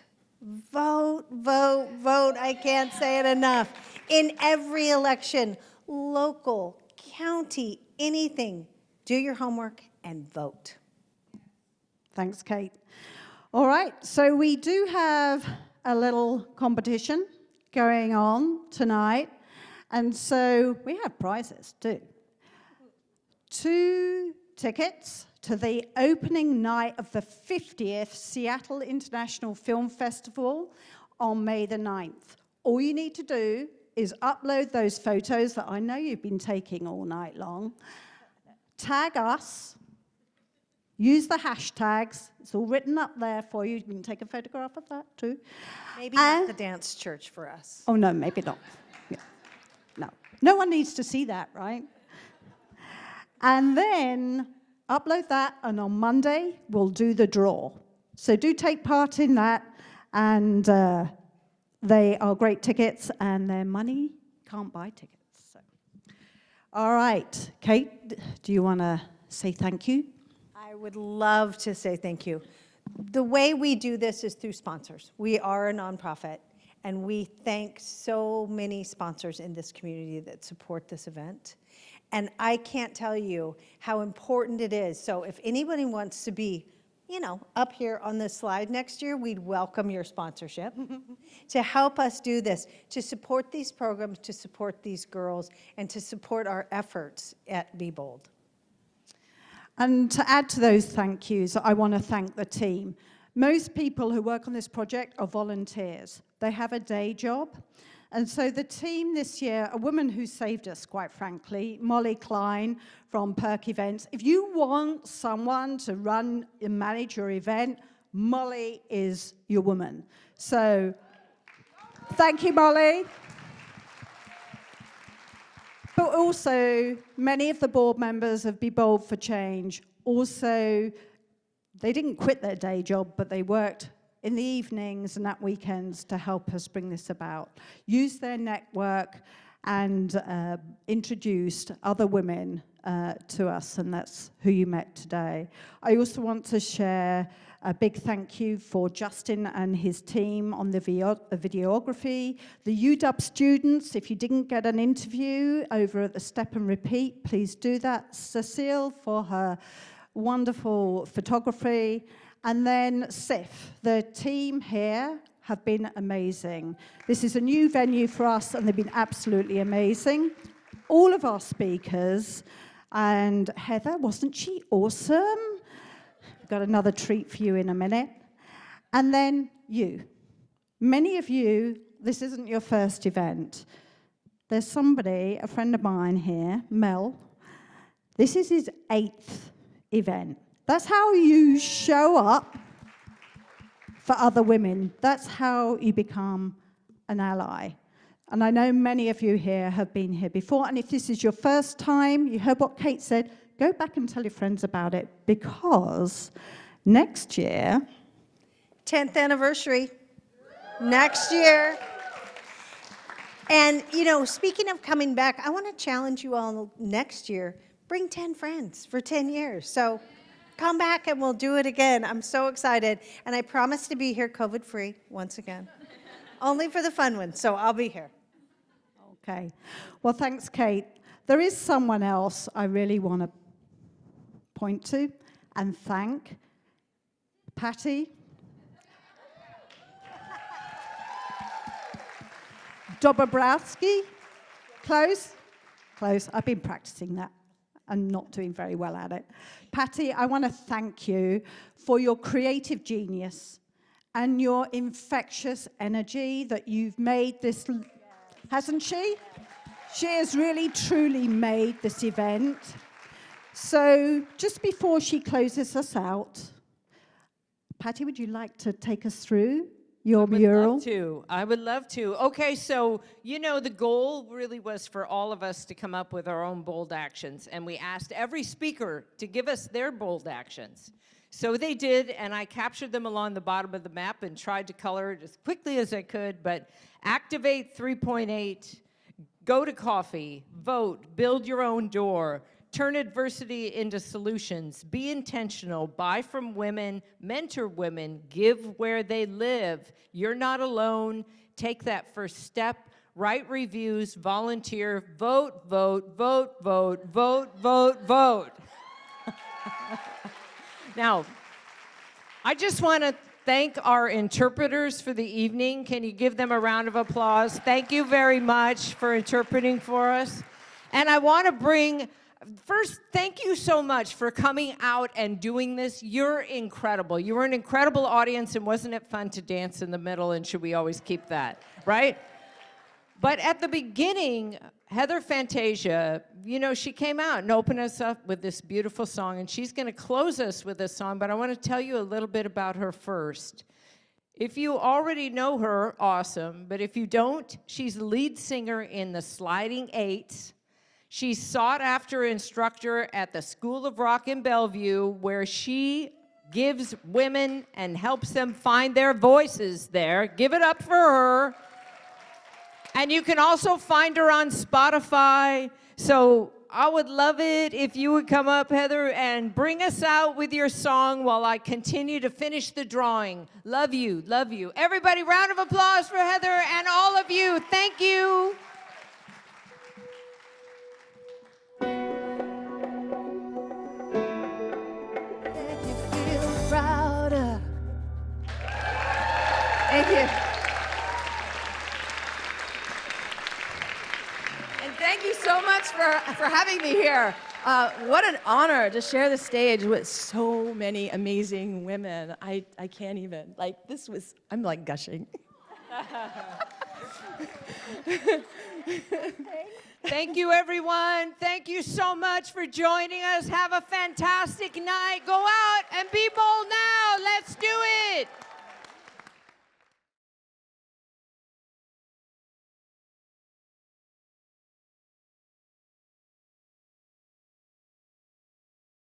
Vote, vote, vote. I can't say it enough. In every election, local, county, anything, do your homework and vote. Thanks, Kate. All right, so we do have a little competition going on tonight. And so we have prizes too. 2 tickets to the opening night of the 50th Seattle International Film Festival on May the 9th. All you need to do is upload those photos that I know you've been taking all night long, tag us, use the hashtags, it's all written up there for you. You can take a photograph of that too. Maybe not the dance church for us. Oh no, maybe not. Yeah. No, no one needs to see that, right? And then upload that, and on Monday, we'll do the draw. So do take part in that, and they are great tickets, and their money can't buy tickets. So. All right, Kate, do you want to say thank you? I would love to say thank you. The way we do this is through sponsors. We are a nonprofit, and we thank so many sponsors in this community that support this event. And I can't tell you how important it is. So if anybody wants to be, up here on this slide next year, we'd welcome your sponsorship to help us do this, to support these programs, to support these girls, and to support our efforts at Be Bold. And to add to those thank yous, I want to thank the team. Most people who work on this project are volunteers. They have a day job. And so the team this year, a woman who saved us, quite frankly, Molly Klein from Perk Events. If you want someone to run and manage your event, Molly is your woman. So thank you, Molly. But also, many of the board members of Be Bold for Change also, they didn't quit their day job, but they worked in the evenings and at weekends to help us bring this about. Use their network and introduced other women to us, and that's who you met today. I also want to share a big thank you for Justin and his team on the videography. The UW students, if you didn't get an interview over at the Step and Repeat, please do that. Cecile for her wonderful photography. And then SIF, the team here have been amazing. This is a new venue for us, and they've been absolutely amazing. All of our speakers, and Heather, wasn't she awesome? We've got another treat for you in a minute. And then you. Many of you, this isn't your first event. There's somebody, a friend of mine here, Mel. This is his 8th event. That's how you show up for other women. That's how you become an ally. And I know many of you here have been here before, and if this is your first time, you heard what Kate said, go back and tell your friends about it, because next year... 10th anniversary, next year. And, speaking of coming back, I want to challenge you all next year, bring 10 friends for 10 years. So come back and we'll do it again. I'm so excited. And I promise to be here COVID-free once again. Only for the fun ones, so I'll be here. Okay. Well, thanks, Kate. There is someone else I really want to point to and thank. Patti Dobrowlski. Close? Close. I've been practicing that. I'm not doing very well at it. Patti, I want to thank you for your creative genius and your infectious energy that you've made this, hasn't she? She has really, truly made this event. So just before she closes us out, Patti, would you like to take us through your mural? I would love to. Okay, so the goal really was for all of us to come up with our own bold actions, and we asked every speaker to give us their bold actions. So they did, and I captured them along the bottom of the map and tried to color it as quickly as I could, but activate 3.8, go to coffee, vote, build your own door, turn adversity into solutions, be intentional, buy from women, mentor women, give where they live. You're not alone. Take that first step. Write reviews, volunteer, vote, vote, vote, vote, vote, vote, vote. Now, I just want to thank our interpreters for the evening. Can you give them a round of applause? Thank you very much for interpreting for us. And I want to bring, first, thank you so much for coming out and doing this. You're incredible. You were an incredible audience, and wasn't it fun to dance in the middle, and should we always keep that, right? But at the beginning, Heather Fantasia, you know, she came out and opened us up with this beautiful song, and she's going to close us with a song, but I want to tell you a little bit about her first. If you already know her, awesome, but if you don't, she's the lead singer in the Sliding Eights. She's sought-after instructor at the School of Rock in Bellevue, where she gives women and helps them find their voices there. Give it up for her. And you can also find her on Spotify. So I would love it if you would come up, Heather, and bring us out with your song while I continue to finish the drawing. Love you, love you. Everybody, round of applause for Heather and all of you. Thank you. Thank you. And thank you so much for having me here. What an honor to share the stage with so many amazing women. I can't even, like, this was, I'm like gushing. Thank you, everyone. Thank you so much for joining us. Have a fantastic night. Go out and be bold now. Let's do it.